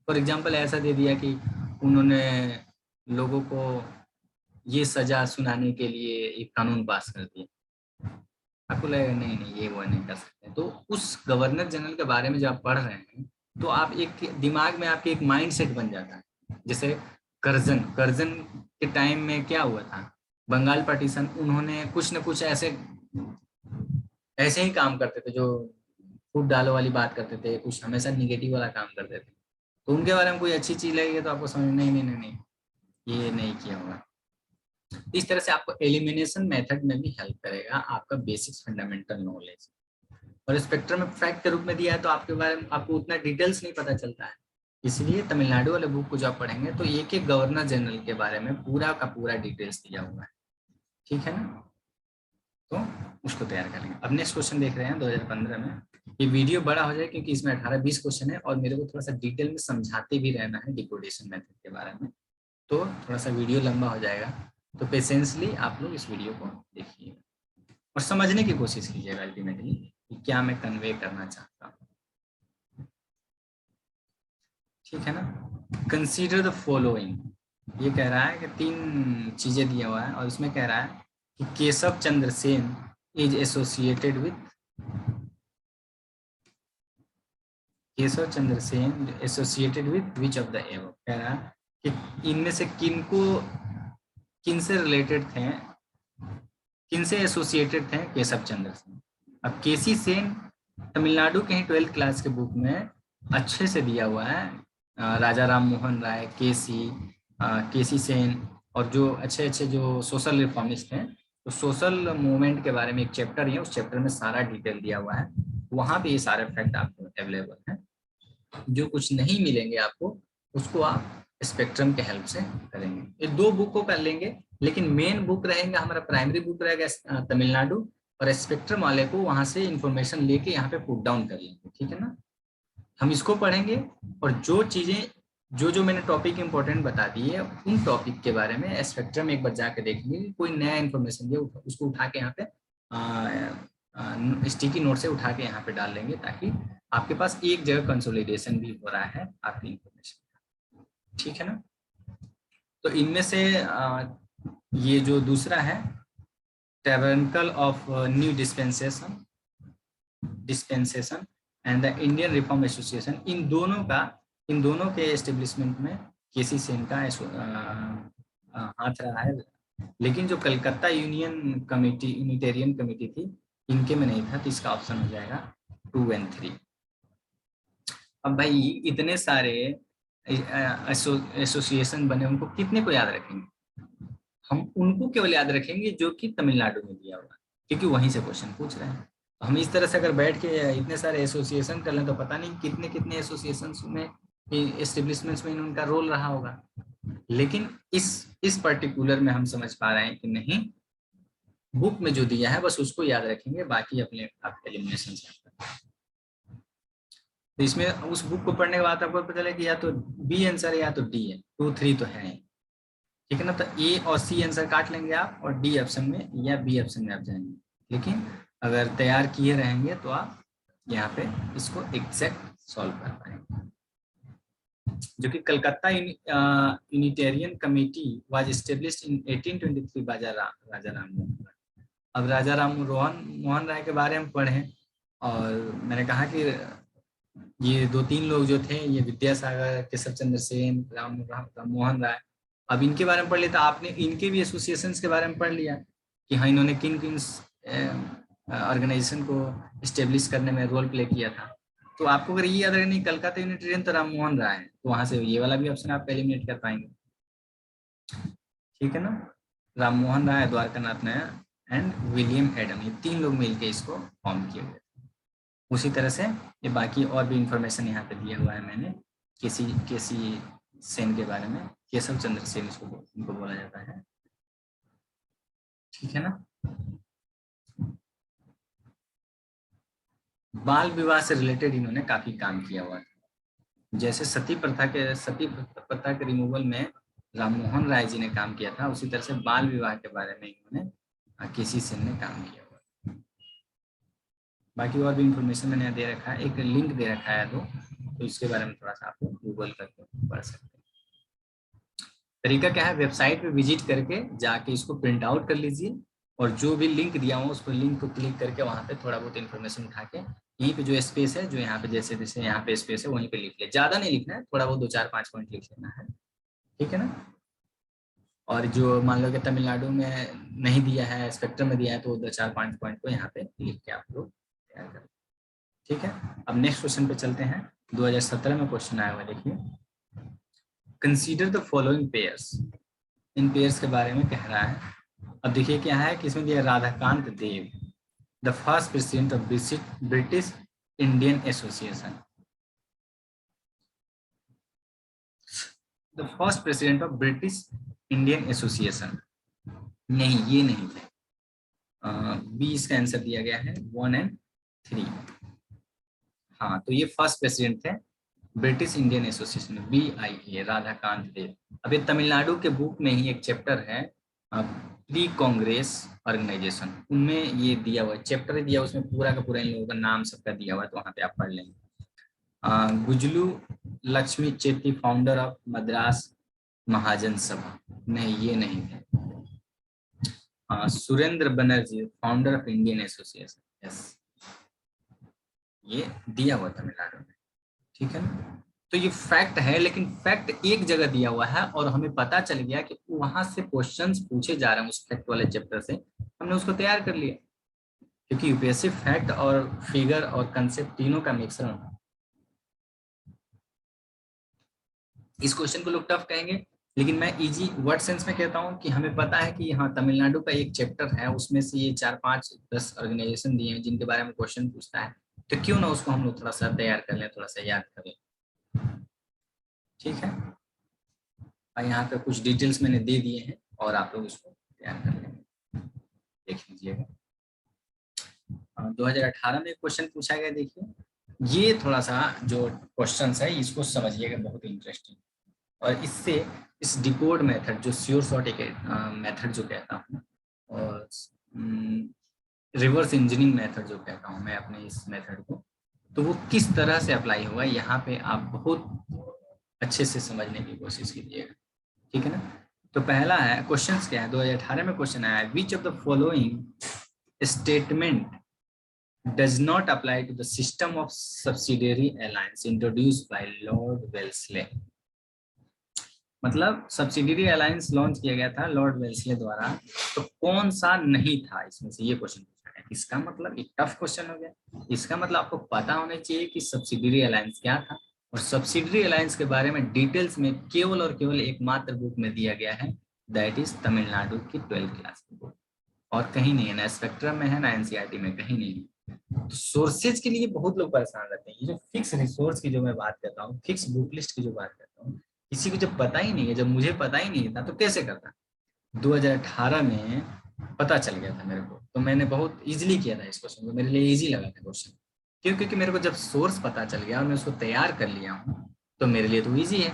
A: फॉर एग्जाम्पल ऐसा दे दिया कि उन्होंने लोगों को ये सजा सुनाने के लिए एक कानून पास कर दिया, आपको लगेगा नहीं नहीं ये वो नहीं कर सकते। तो उस गवर्नर जनरल के बारे में जब आप पढ़ रहे हैं तो आप एक दिमाग में आपके एक माइंड सेट बन जाता है। जैसे कर्जन कर्जन के टाइम में क्या हुआ था, बंगाल पार्टीशन, उन्होंने कुछ न कुछ ऐसे ऐसे ही काम करते थे जो फूट डालो वाली बात करते थे, कुछ हमेशा निगेटिव वाला काम करते थे। तो उनके बारे में कोई अच्छी चीज लगेगी तो आपको समझ नहीं नहीं नहीं नहीं ये नहीं किया होगा। इस तरह से आपको एलिमिनेशन मेथड में भी हेल्प करेगा आपका बेसिक्स फंडामेंटल नॉलेज। और स्पेक्ट्रम में फैक्ट के रूप में दिया है तो आपके बारे में आपको उतना डिटेल्स नहीं पता चलता है, इसलिए तमिलनाडु वाले बुक को जब पढ़ेंगे तो एक एक गवर्नर जनरल के बारे में पूरा का पूरा डिटेल्स दिया हुआ है, ठीक है ना। तो उसको तैयार कर लेंगे। अब नेक्स्ट क्वेश्चन देख रहे हैं 2015 में। ये वीडियो बड़ा हो जाए क्योंकि इसमें 18-20 क्वेश्चन है और मेरे को थोड़ा सा डिटेल में समझाते भी रहना है डिकोडेशन मेथड के बारे में, तो थोड़ा सा वीडियो लंबा हो जाएगा। तो पेशेंसली आप लोग इस वीडियो को देखिए और समझने की कोशिश कीजिएगा अल्टीमेटली कि क्या मैं कन्वे करना चाहता हूँ। ठीक है ना। कंसीडर द फॉलोइंग, ये कह रहा है कि 3 चीजें दिया हुआ है और इसमें कह रहा है कि Keshab Chandra Sen is associated with, Keshab Chandra Sen associated with which of the above, कह रहा है कि इनमें से किन से रिलेटेड थे, किन से एसोसिएटेड थे केशव चंद्र सेन। अब केसी सेन तमिलनाडु के ही 12th क्लास के बुक में अच्छे से दिया हुआ है, राजा राम मोहन राय, केसी सेन और जो अच्छे अच्छे जो सोशल रिफॉर्मिस्ट हैं, तो सोशल मूवमेंट के बारे में एक चैप्टर है, उस चैप्टर में सारा डिटेल दिया हुआ है, वहां पे ये सारे फैक्ट आपको अवेलेबल है। जो कुछ नहीं मिलेंगे आपको उसको आप स्पेक्ट्रम के हेल्प से करेंगे। ये 2 बुक को कर लेंगे, लेकिन मेन बुक रहेगा हमारा, प्राइमरी बुक रहेगा तमिलनाडु, और स्पेक्ट्रम वाले को वहां से इंफॉर्मेशन लेके यहाँ पे पुट डाउन कर लेंगे। ठीक है ना, हम इसको पढ़ेंगे और जो चीजें जो मैंने टॉपिक इंपॉर्टेंट बता दी है उन टॉपिक के बारे में स्पेक्ट्रम एक बार जाके देखेंगे, कोई नया इन्फॉर्मेशन दिया उसको उठा के यहाँ पे स्टिकी नोट से उठा के यहाँ पे डाल लेंगे, ताकि आपके पास एक जगह कंसोलिडेशन भी हो रहा है आपकी इंफॉर्मेशन। ठीक है ना, तो इनमें से ये जो दूसरा है tabernacle of new dispensation and the Indian reform association, इन दोनों के एस्टेब्लिशमेंट में केसी सेन का हाथ रहा है, लेकिन जो कलकत्ता यूनिटेरियन कमेटी थी इनके में नहीं था, तो इसका ऑप्शन हो जाएगा 2 और 3। अब भाई इतने सारे एसोसिएशन बने, उनको कितने को याद रखेंगे? हम उनको केवल याद रखेंगे जो कि तमिलनाडु में दिया हुआ, क्योंकि वहीं से क्वेश्चन पूछ रहे हैं। हम इस तरह से अगर बैठ के इतने सारे एसोसिएशन कर लें तो पता नहीं कितने कितने एसोसिएशन में, एस्टेब्लिशमेंट्स में इनका रोल रहा होगा, लेकिन इस पर्टिकुलर में हम समझ पा रहे हैं कि नहीं, बुक में जो दिया है बस उसको याद रखेंगे, बाकी अपने आप एलिमिनेशन से। तो इसमें उस बुक को पढ़ने के बाद आपको पता चले कि या तो बी आंसर है या तो डी है, 2, 3 तो है। ठीक है ना, तो ए और सी आंसर काट लेंगे आप और डी ऑप्शन में या बी ऑप्शन में आप जाएंगे। लेकिन अगर तैयार किए रहेंगे तो आप यहाँ पे इसको एग्जैक्ट सॉल्व कर पाएंगे। जो कि Calcutta unitarian committee was established in 1823 by Raja Ram Mohan Roy. अब राजा राम मोहन राय के बारे में पढ़े, और मैंने कहा कि ये 2-3 लोग जो थे, ये विद्यासागर, केशव चंद्र सेन, राम मोहन राय, अब इनके बारे में पढ़ लिया, तो आपने इनके भी एसोसिएशंस के बारे में पढ़ लिया कि हाँ इन्होंने किन किन ऑर्गेनाइजेशन को स्टेब्लिश करने में रोल प्ले किया था। तो आपको अगर ये याद रहे नहीं कलकत्ता यूनिटेरियन तो राम मोहन राय है, तो वहां से ये वाला भी ऑप्शन आप एलिमिनेट कर पाएंगे। ठीक है ना, राम मोहन राय, द्वारकानाथ नायक एंड विलियम एडम, ये 3 लोग मिलकर इसको फॉर्म किए हुए। उसी तरह से ये बाकी और भी इंफॉर्मेशन यहाँ पे दिया हुआ है मैंने केसी सेन के बारे में, केशव चंद्र सेन इनको बोला जाता है। ठीक है ना, बाल विवाह से रिलेटेड इन्होंने काफी काम किया हुआ था। जैसे सती प्रथा के रिमूवल में राम मोहन राय जी ने काम किया था, उसी तरह से बाल विवाह के बारे में इन्होंने केसी सेन ने काम किया हुआ। बाकी और भी इंफॉर्मेशन मैंने दे रखा है, एक लिंक दे रखा है तो इसके बारे में थोड़ा सा आप गूगल करके पढ़ सकते हैं। तरीका क्या है, वेबसाइट पे विजिट करके जाके इसको प्रिंट आउट कर लीजिए, और जो भी लिंक दिया हुआ उस पर लिंक को क्लिक करके वहां पे थोड़ा बहुत इन्फॉर्मेशन उठा के यहीं पे जो स्पेस है, जो यहाँ पे जैसे जैसे यहाँ पे स्पेस है वहीं पे लिख ले, ज्यादा नहीं लिखना है, थोड़ा बहुत 2-4-5 पॉइंट लिख लेना है। ठीक है ना, और जो मान लो कि तमिलनाडु में नहीं दिया है, स्पेक्ट्रम में दिया है, तो 2-4-5 पॉइंट को यहाँ पे लिख के आप लोग तैयार करें। ठीक है, अब नेक्स्ट क्वेश्चन पे चलते हैं। 2017 में क्वेश्चन आया हुआ, देखिए, consider the following pairs, in pairs के बारे में कह रहा है। अब देखिए क्या है कि इसमें दिया Radhakanta Deb, the first president of British Indian association, the first president of British Indian association, नहीं ये नहीं थे, बी इसका आंसर दिया गया है 1 और 3। हाँ, तो ये फर्स्ट प्रेसिडेंट थे British Indian association, BIA, Radhakanta Deb. अब ये तमिलनाडु के बुक में ही एक चैप्टर है प्री कांग्रेस ऑर्गेनाइजेशन, उनमें ये दिया हुआ चैप्टर दिया, उसमें पूरा का पूरा इन लोगों का नाम सबका दिया हुआ है, तो वहां पे आप पढ़ लेंगे। गुजलू लक्ष्मी चेट्टी, फाउंडर ऑफ मद्रास महाजन सभा, नहीं ये नहीं है। Surendra Banerjee, founder of Indian association, yes, ये दिया हुआ तमिलनाडु में, ठीक है ना। तो ये फैक्ट है, लेकिन फैक्ट एक जगह दिया हुआ है और हमें पता चल गया कि वहां से क्वेश्चंस पूछे जा रहे हैं उस फैक्ट वाले चैप्टर से, हमने उसको तैयार कर लिया, क्योंकि यूपीएससी फैक्ट और फिगर और कंसेप्ट तीनों का मिश्रण है। इस क्वेश्चन को लोग टफ कहेंगे, लेकिन मैं इजी वर्ड सेंस में कहता हूं कि हमें पता है कि यहाँ तमिलनाडु का एक चैप्टर है, उसमें से ये 4, 5, 10 ऑर्गेनाइजेशन दिए हैं जिनके बारे में क्वेश्चन पूछता है, तो क्यों ना उसको हम लोग थोड़ा सा तैयार कर लें, थोड़ा सा याद कर लें, ठीक है। और यहाँ पे कुछ डिटेल्स मैंने दे दिए हैं और आप लोग इसको तैयार कर लेंगे, देख लीजिएगा। 2018 में क्वेश्चन पूछा गया, देखिए ये थोड़ा सा जो क्वेश्चन है इसको समझिएगा, बहुत इंटरेस्टिंग, और इससे इस डिकोड मेथड जो श्योर शॉर्ट एक मेथड जो कहता हूँ, और रिवर्स इंजीनियरिंग मेथड जो कहता हूँ मैं अपने इस मेथड को, तो वो किस तरह से अप्लाई होगा यहाँ पे आप बहुत अच्छे से समझने की कोशिश कीजिएगा, ठीक है ना। तो पहला है, क्वेश्चंस क्या है, 2018 में क्वेश्चन आया है, which of the following statement does not apply to the system of subsidiary alliance introduced by Lord Wellesley। मतलब सब्सिडियरी अलायंस लॉन्च किया गया था लॉर्ड वेल्सले द्वारा, तो कौन सा नहीं था इसमें से, ये क्वेश्चन पूछा गया। इसका मतलब एक टफ क्वेश्चन हो गया, इसका मतलब आपको पता होना चाहिए कि सब्सिडियरी अलायंस क्या था, और सब्सिडियरी अलायंस के बारे में डिटेल्स में केवल और केवल एकमात्र बुक में दिया गया है, दैट इज तमिलनाडु की 12th क्लास की बुक, और कहीं नहीं है, ना स्पेक्ट्रम में है ना एनसीईआरटी में, कहीं नहीं है। तो सोर्सेज के लिए बहुत लोग परेशान रहते हैं, ये जो फिक्स रिसोर्स की जो मैं बात करता हूँ, फिक्स बुक लिस्ट की जो बात करता हूँ, किसी को जब पता ही नहीं है, जब मुझे पता ही नहीं था तो कैसे करता। 2018 में पता चल गया था मेरे को, तो मैंने बहुत इजीली किया था इस क्वेश्चन को, मेरे लिए इजी लगा था क्वेश्चन, क्यों, क्योंकि मेरे को जब सोर्स पता चल गया और मैं उसको तैयार कर लिया हूँ, तो मेरे लिए तो इजी है,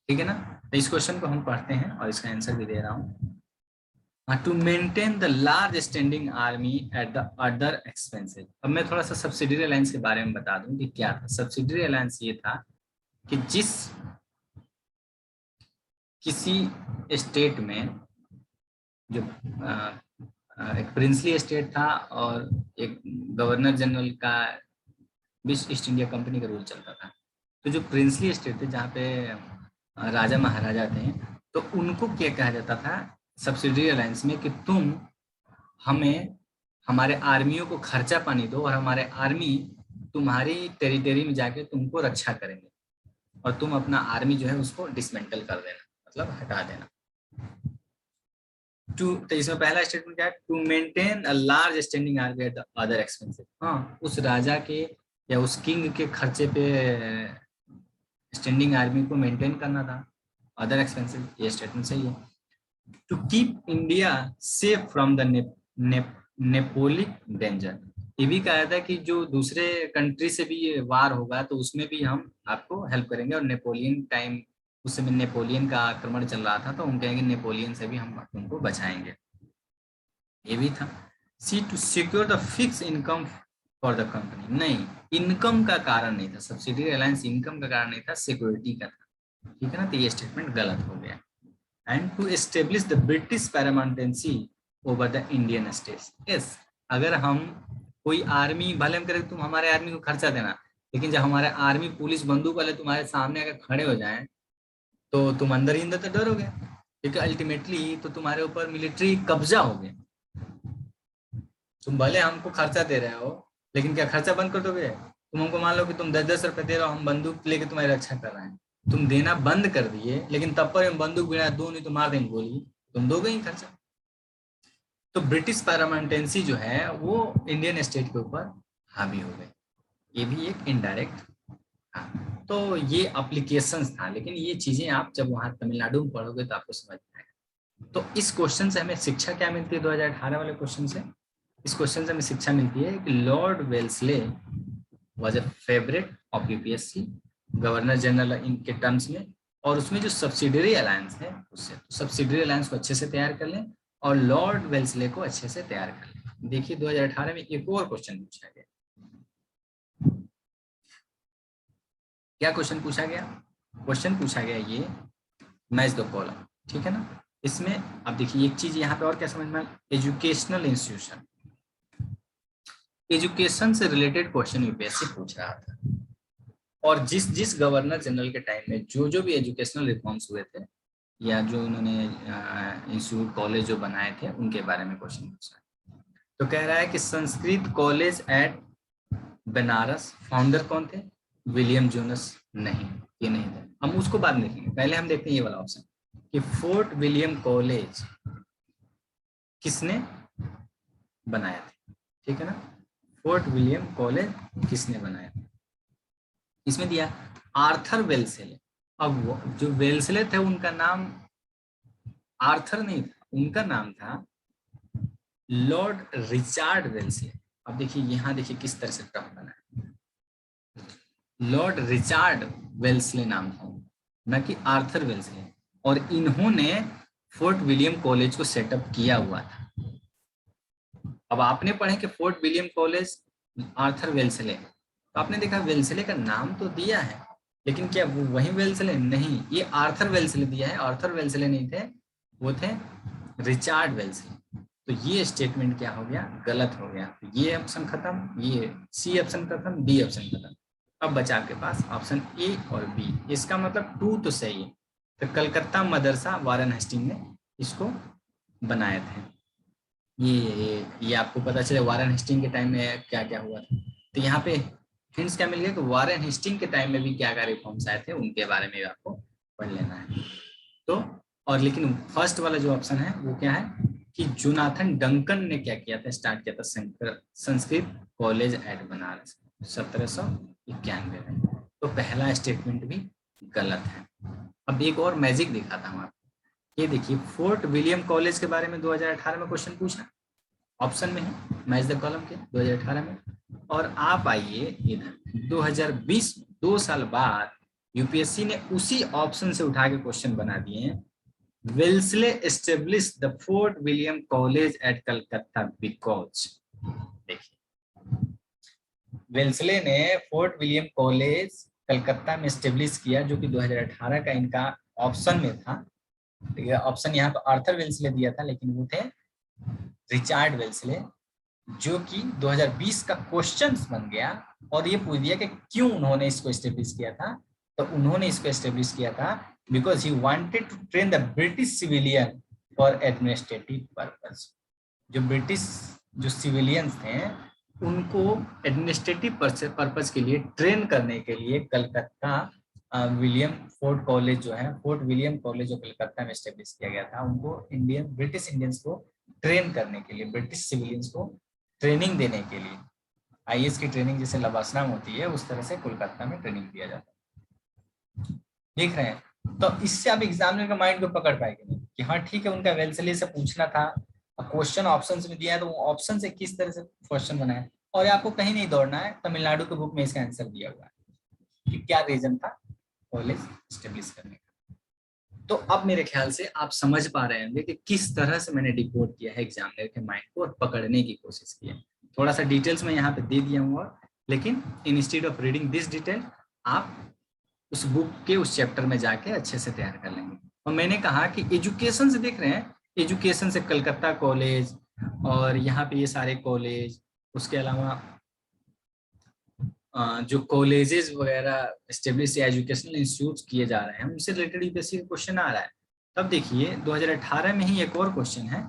A: ठीक है ना। तो इस क्वेश्चन को हम पढ़ते हैं और इसका आंसर भी दे रहा हूँ। To maintain the large standing army at the other expenses. अब मैं थोड़ा सा सब्सिडियरी अलायंस के बारे में बता दूं कि क्या था। सब्सिडियरी अलायंस ये था कि जिस किसी स्टेट में जो एक प्रिंसली स्टेट था और एक गवर्नर जनरल का विश्व ईस्ट इंडिया कंपनी का रूल चलता था, तो जो प्रिंसली स्टेट थे जहाँ पे राजा महाराजा थे, तो उनको क्या कहा जाता था सब्सिडियरी अलायंस में कि तुम हमें हमारे आर्मियों को खर्चा पानी दो और हमारे आर्मी तुम्हारी टेरिटरी में जाके तुमको रक्षा करेंगे, और तुम अपना आर्मी जो है उसको डिसमेंटल कर देना, मतलब हटा देना। तो इसमें पहला स्टेटमेंट क्या है, to maintain a large standing army at the other expenses. हाँ, उस राजा के या उस किंग के खर्चे पे स्टैंडिंग आर्मी को मेंटेन करना था, अदर एक्सपेंसेस, ये स्टेटमेंट सही है। To keep India safe from the Napoleonic danger, ये भी कहा था कि जो दूसरे कंट्री से भी वार होगा तो उसमें भी हम आपको हेल्प करेंगे, और नेपोलियन टाइम, उस समय नेपोलियन का आक्रमण चल रहा था, तो हम कहेंगे नेपोलियन से भी हम उनको बचाएंगे, ये भी था। C to secure the fix income for the company, नहीं, इनकम का कारण नहीं था, सब्सिडियरी अलायंस इनकम का कारण नहीं था, सिक्योरिटी का था, ठीक है ना। तो ये स्टेटमेंट गलत हो गया। And to establish the British paramountcy over the Indian states, yes, अगर हम कोई आर्मी, भले हम करें तुम हमारे आर्मी को खर्चा देना, लेकिन जब हमारे आर्मी पुलिस बंदूक वाले तुम्हारे सामने अगर खड़े हो जाएं तो तुम अंदर ही अंदर तो डरोगे, क्योंकि अल्टीमेटली तो तुम्हारे ऊपर मिलिट्री कब्जा हो गया। तुम भले हमको खर्चा दे रहे हो, लेकिन क्या खर्चा बंद कर दोगे? तुम हमको मान लो कि तुम 10-10 रुपए दे रहे हो, हम बंदूक लेके तुम्हारी रक्षा कर रहे हैं, तुम देना बंद कर दिए, लेकिन तब पर हम बंदूक बिना दो नहीं तो मार देंगे गोली, तुम दोगे ही खर्चा। तो ब्रिटिश पैरामाउंटेंसी जो है वो इंडियन स्टेट के ऊपर हावी हो गई, ये भी एक इनडायरेक्ट था। तो ये अप्लीकेशंस था, लेकिन ये चीजें आप जब वहां तमिलनाडु में पढ़ोगे तो आपको समझ में आएगा। तो इस क्वेश्चन से हमें शिक्षा क्या मिलती है, 2018 वाले क्वेश्चन से, इस क्वेश्चन से हमें शिक्षा मिलती है कि Lord Wellesley was a favourite of UPSC, governor general इनके टर्म्स में, और उसमें जो सब्सिडियरी अलायंस है उससे, तो सब्सिडियरी अलायंस को अच्छे से तैयार कर लें और लॉर्ड वेल्सले को अच्छे से तैयार कर लें। देखिए 2018 में एक और क्वेश्चन पूछा गया, क्या क्वेश्चन पूछा गया? क्वेश्चन पूछा गया ये मैच द कॉलम, ठीक है ना। इसमें अब देखिए एक चीज यहाँ पे और क्या समझ में, एजुकेशनल इंस्टीट्यूशन, एजुकेशन से रिलेटेड क्वेश्चन यूपीएससी पूछ रहा था। और जिस जिस गवर्नर जनरल के टाइम में जो भी एजुकेशनल रिफॉर्म्स हुए थे या जो उन्होंने इंस्टीट्यूट कॉलेज जो बनाए थे उनके बारे में क्वेश्चन पूछा है। तो कह रहा है कि Sanskrit college eight Banaras founder कौन थे? William Jonas. नहीं, ये नहीं थे, हम उसको बाद में देखेंगे, पहले हम देखते हैं ये वाला ऑप्शन कि फोर्ट विलियम कॉलेज किसने बनाया था, ठीक है ना। फोर्ट विलियम कॉलेज किसने बनाया था? इसमें दिया आर्थर वेल्सले। अब वो जो वेल्सले थे उनका नाम आर्थर नहीं था, उनका नाम था लॉर्ड रिचार्ड वेल्सले। अब देखिए यहाँ देखिए किस तरह से टफ बना है, लॉर्ड रिचार्ड वेल्सले नाम था, न कि आर्थर वेल्सले। और इन्होंने फोर्ट विलियम कॉलेज को सेटअप किया हुआ था। अब आपने पढ़े कि fort William college Arthur Wellesley, तो आपने देखा वेल्सले का नाम तो दिया है, लेकिन क्या वो वही वेल्सले? नहीं, ये आर्थर वेल्सले दिया है, आर्थर वेल्सले नहीं थे, वो थे रिचार्ड वेल्सले। तो ये स्टेटमेंट क्या हो गया? गलत हो गया। तो ये ऑप्शन खत्म, ये सी ऑप्शन खत्म, बी ऑप्शन खत्म। अब बचा आपके पास ऑप्शन ए और बी। इसका मतलब 2 तो सही है। तो कलकत्ता मदरसा वारेन हेस्टिंग ने इसको बनाए थे। ये आपको पता चले वारेन हेस्टिंग के टाइम में क्या क्या हुआ था। तो यहाँ पे हिंट्स क्या मिल गए कि वारेन हेस्टिंग के टाइम में भी क्या क्या रिफॉर्म्स आए थे उनके बारे में भी आपको पढ़ लेना है। तो और लेकिन फर्स्ट वाला जो ऑप्शन है वो क्या है कि जोनाथन डंकन ने क्या किया था, स्टार्ट किया था संस्कृत कॉलेज एट बनारस 1791 में। तो पहला स्टेटमेंट भी गलत है। अब एक और मैजिक दिखाता हूँ आपको। ये देखिए फोर्ट विलियम कॉलेज के बारे में 2018 में क्वेश्चन पूछा, ऑप्शन में है मैच द कॉलम के 2018 में। और आप आइए इधर 2020 में 2 साल बाद यूपीएससी ने उसी ऑप्शन से उठा के क्वेश्चन बना दिए हैं। Wellesley establish the fort William college eight Calcutta because, देखिए वेल्सले ने फोर्ट विलियम कॉलेज कलकत्ता में एस्टेब्लिश किया, जो कि 2018 का इनका ऑप्शन में था। ठीक है, ऑप्शन यहाँ पर आर्थर वेल्सले दिया था, लेकिन वो थे रिचार्ड वेल्सले, जो कि 2020 का क्वेश्चन बन गया। और ये पूछ दिया कि क्यों उन्होंने इसको एस्टेब्लिश किया था। तो उन्होंने इसको एस्टेब्लिश किया था because he wanted to train the British civilian for administrative purpose. जो ब्रिटिश जो सिविलियंस थे उनको एडमिनिस्ट्रेटिव पर्पस के लिए ट्रेन करने के लिए कलकत्ता विलियम फोर्ट कॉलेज जो है, फोर्ट विलियम कॉलेज जो कलकत्ता में एस्टेब्लिश किया गया था, उनको ब्रिटिश इंडियंस को ट्रेन करने के लिए, ब्रिटिश सिविलियंस को ट्रेनिंग देने के लिए। आईएएस की ट्रेनिंग जैसे लबासना में होती है उस तरह से कोलकाता में ट्रेनिंग दिया जाता है। देख रहे हैं? तो इससे आप एग्जामिनर का माइंड को पकड़ पाएंगे नहीं कि हाँ ठीक है उनका वेल्सले से पूछना था, क्वेश्चन ऑप्शन में दिया है तो वो ऑप्शन से किस तरह से क्वेश्चन बनाए। और आपको कहीं नहीं दौड़ना है, तमिलनाडु के बुक में इसका आंसर दिया हुआ है कि क्या रीजन था कॉलेज स्टेब्लिश करने का। तो अब मेरे ख्याल से आप समझ पा रहे होंगे कि किस तरह से मैंने डिकोड किया है एग्जामिनर के माइंड को और पकड़ने की कोशिश की है। थोड़ा सा डिटेल्स मैं यहाँ पे दे दिया हूँ, लेकिन instead of reading this detail आप उस बुक के उस चैप्टर में जाके अच्छे से तैयार कर लेंगे। और मैंने कहा कि एजुकेशन से देख रहे हैं, एजुकेशन से कलकत्ता कॉलेज और यहाँ पे ये सारे कॉलेज, उसके अलावा जो कॉलेजेस वगैरह एस्टेब्लिश या एजुकेशनल इंस्टीट्यूट किए जा रहे हैं उनसे रिलेटेड यूपीएससी का क्वेश्चन आ रहा है। तब देखिए 2018 में ही एक और क्वेश्चन है,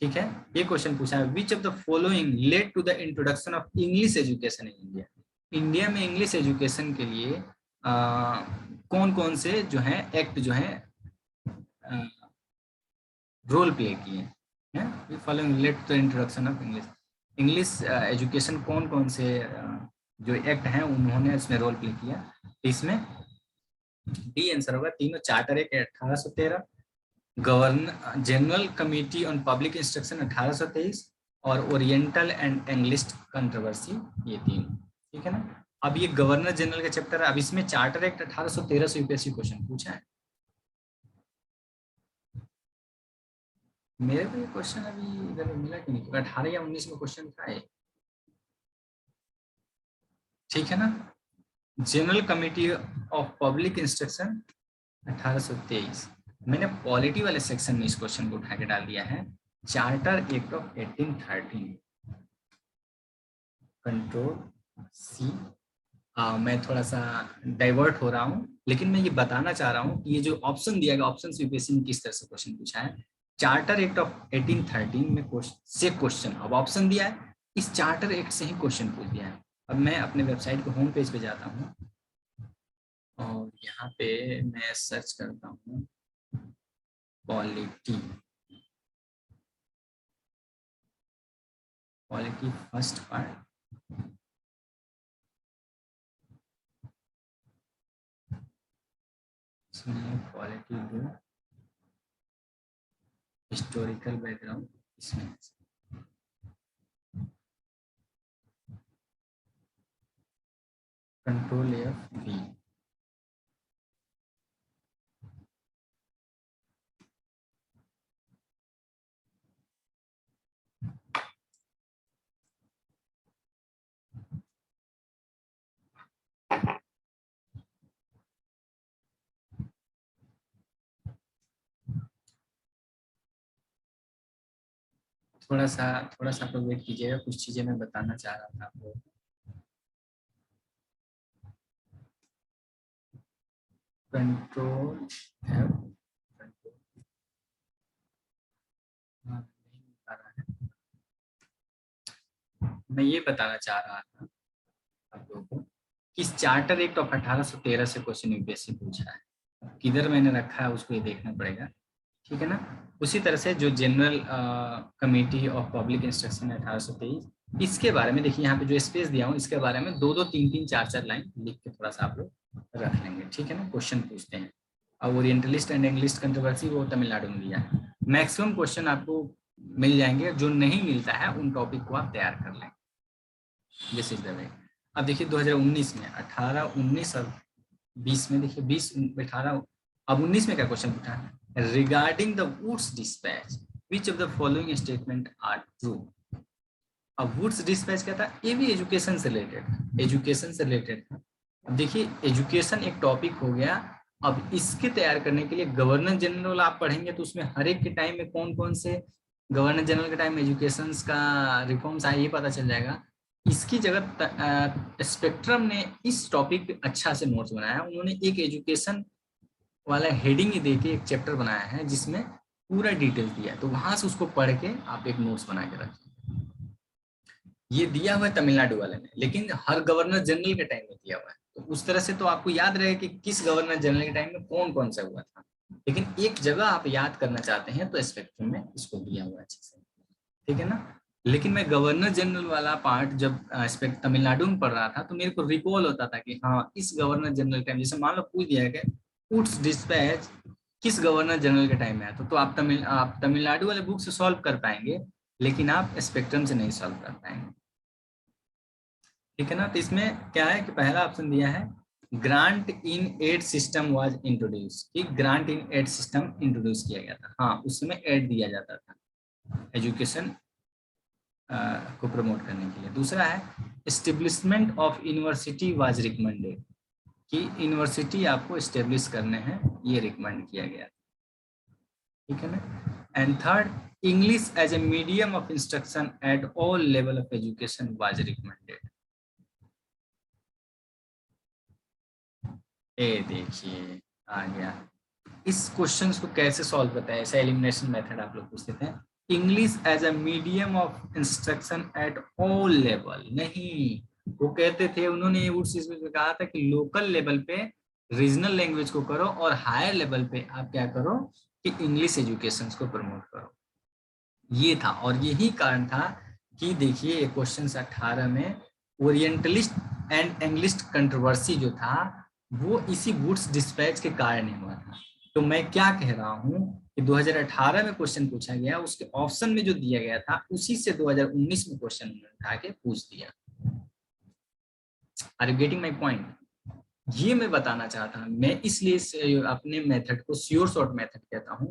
A: ठीक है। ये क्वेश्चन पूछा है which of the following led to the introduction of English education in India. India में इंग्लिश एजुकेशन के लिए कौन कौन से जो है एक्ट जो है रोल प्ले किए हैं। Following led to the introduction of English, English education कौन कौन से जो एक्ट हैं उन्होंने इसमें रोल प्ले किया। इसमें डी आंसर होगा तीनों। Charter act 1813, governor general committee on public instruction 1823 और ओरिएंटल एंड इंग्लिश कंट्रोवर्सी, ये तीन, ठीक है ना। अब ये गवर्नर जनरल का चैप्टर है। अब इसमें चार्टर एक्ट 1813 से यूपीएससी क्वेश्चन पूछा है। मेरे को ये क्वेश्चन अभी इधर मिला कि नहीं, 18 या 19 में क्वेश्चन था ये, ठीक है ना। General committee of public instruction 1823। मैंने पॉलिटी वाले सेक्शन में इस क्वेश्चन को उठा के डाल दिया है। Charter act of 1813, control C. मैं थोड़ा सा डाइवर्ट हो रहा हूँ, लेकिन मैं ये बताना चाह रहा हूँ कि ये जो ऑप्शन दिया गया, ऑप्शन से यूपीएससी ने किस तरह से क्वेश्चन पूछा है। चार्टर एक्ट ऑफ 1813 में से क्वेश्चन, अब ऑप्शन दिया है, इस चार्टर एक्ट से ही क्वेश्चन पूछ दिया है। अब मैं अपने वेबसाइट के होम पेज पे जाता हूँ और यहाँ पे मैं सर्च करता हूँ polity, polity first part. Quality दो, हिस्टोरिकल बैकग्राउंड इसमें, कंट्रोल एफ वी। थोड़ा सा आप लोग वेट कीजिएगा, कुछ चीजें मैं बताना चाह रहा था आपको। कंट्रोल एफ, नहीं बता रहा है। मैं ये बताना चाह रहा था आप लोगों को कि इस चार्टर एक्ट ऑफ 1813 से क्वेश्चन यूपीएससी पूछा है। किधर मैंने रखा है उसको ये देखना पड़ेगा, ठीक है ना। उसी तरह से जो general committee of public instruction है 1823, इसके बारे में देखिए यहाँ पे जो स्पेस दिया हूँ, इसके बारे में 2-2, 3-3, 4-4 लाइन लिख के थोड़ा सा आप लोग रख लेंगे, ठीक है ना। क्वेश्चन पूछते हैं। अब ओरिएंटलिस्ट एंड इंग्लिश कंट्रोवर्सी वो तमिलनाडु में दिया है। मैक्सिमम क्वेश्चन आपको मिल जाएंगे, जो नहीं मिलता है उन टॉपिक को आप तैयार कर लें। This is the way. अब देखिए 2019 में 18, 19 और 20 में, देखिए 20, 18, अब 19 में क्या क्वेश्चन पूछा है, regarding the Wood's dispatch which of the following statement are true. अब वुड्स डिस्पैच क्या था, ये भी एजुकेशन से रिलेटेड, एजुकेशन से रिलेटेड था। अब देखिए एजुकेशन एक टॉपिक हो गया। अब इसके तैयार करने के लिए गवर्नर जनरल आप पढ़ेंगे तो उसमें हर एक के टाइम में कौन कौन से गवर्नर जनरल के टाइम में एजुकेशन का रिफॉर्म्स आए, ये पता चल जाएगा। इसकी जगह स्पेक्ट्रम ने इस टॉपिक पे अच्छा से नोट्स बनाया। उन्होंने एक एजुकेशन वाला हेडिंग ही देके एक चैप्टर बनाया है जिसमें पूरा डिटेल दिया है, तो वहां से उसको पढ़ के आप एक नोट्स बना के रखें। ये दिया हुआ है तमिलनाडु वाले में, लेकिन हर गवर्नर जनरल के टाइम में दिया हुआ है, तो उस तरह से तो आपको याद रहे कि किस गवर्नर जनरल के टाइम में कौन कौन सा हुआ था। लेकिन एक जगह आप याद करना चाहते हैं तो स्पेक्ट्रम में इसको दिया हुआ है अच्छे से, ठीक है ना। लेकिन मैं गवर्नर जनरल वाला पार्ट जब तमिलनाडु में पढ़ रहा था तो मेरे को रिकॉल होता था कि हाँ इस गवर्नर जनरल टाइम, जैसे मान लो पूछ दिया गया वुड्स डिस्पैच किस गवर्नर जनरल के टाइम में आया, तो आप तमिलनाडु वाले बुक से सॉल्व कर पाएंगे, लेकिन आप स्पेक्ट्रम से नहीं सॉल्व कर पाएंगे, ठीक है ना। तो इसमें क्या है कि पहला ऑप्शन दिया है grant in aid system was introduce, कि grant in aid system introduce किया गया था। हाँ उस समय एड दिया जाता था एजुकेशन को प्रमोट करने के लिए। दूसरा है establishment of university was recommended, कि यूनिवर्सिटी आपको एस्टेब्लिश करने हैं, ये रिकमेंड किया गया, ठीक है ना। And third, English as a medium of instruction at all level of education was recommended. ये देखिए आ गया। इस क्वेश्चन को कैसे सॉल्व करता है, ऐसा एलिमिनेशन मेथड आप लोग पूछते थे। English as a medium of instruction at all level, नहीं, वो कहते थे, उन्होंने ये में कहा था कि लोकल लेवल पे रीजनल लैंग्वेज को करो और हायर लेवल पे आप क्या करो कि इंग्लिश एजुकेशन को प्रमोट करो, ये था। और यही कारण था कि देखिए क्वेश्चन 18 में ओरिएंटलिस्ट एंड इंग्लिश कंट्रोवर्सी जो था वो इसी वुड्स डिस्पैच के कारण ही हुआ था। तो मैं क्या कह रहा हूं कि 2018 में क्वेश्चन पूछा गया, उसके ऑप्शन में जो दिया गया था उसी से 2019 में क्वेश्चन उठा के पूछ दिया। Are you getting my point? ये मैं बताना चाहता हूं, मैं इसलिए अपने मेथड को श्योर शॉर्ट मेथड कहता हूं,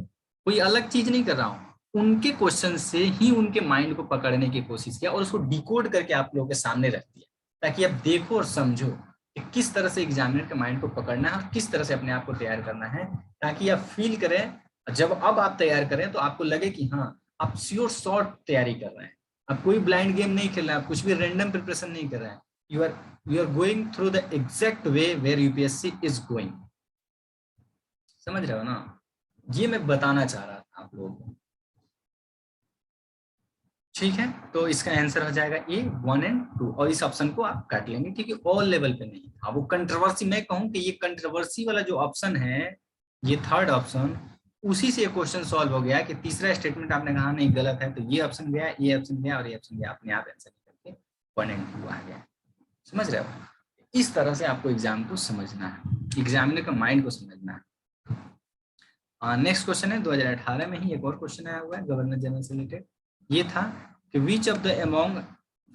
A: कोई अलग चीज नहीं कर रहा हूं। उनके क्वेश्चन से ही उनके माइंड को पकड़ने की कोशिश किया और उसको डिकोड करके आप लोगों के सामने रख दिया, ताकि आप देखो और समझो कि किस तरह से एग्जामिनर के माइंड को पकड़ना है और किस तरह से अपने आप को तैयार करना है, ताकि आप फील करें जब अब आप तैयार करें तो आपको लगे कि हाँ आप श्योर शॉर्ट तैयारी कर रहे हैं, आप कोई ब्लाइंड गेम नहीं खेल रहे हैं, आप कुछ भी रैंडम प्रिपरेशन नहीं कर रहे हैं, you are going through the exact way where UPSC is going. समझ रहे हो ना, ये मैं बताना चाह रहा था आप लोगों को। ठीक है, तो इसका आंसर हो जाएगा ए 1 और 2, और इस ऑप्शन को आप काट लेंगे क्योंकि ऑल लेवल पे नहीं था वो कंट्रोवर्सी। मैं कहूं कि ये कंट्रोवर्सी वाला जो ऑप्शन है, ये थर्ड ऑप्शन, उसी से क्वेश्चन सॉल्व हो गया कि तीसरा स्टेटमेंट आपने कहा नहीं गलत है, तो ये ऑप्शन गया, ये ऑप्शन गया और ये ऑप्शन गया, अपने आप आंसर निकल के 1 और 2 आ गया। समझ रहे हो, इस तरह से आपको एग्जाम को समझना है, एग्जामिनर का माइंड को समझना है। नेक्स्ट क्वेश्चन है 2018 में ही एक और क्वेश्चन आया हुआ है गवर्नर जनरल से रिलेटेड। ये था कि विच of the among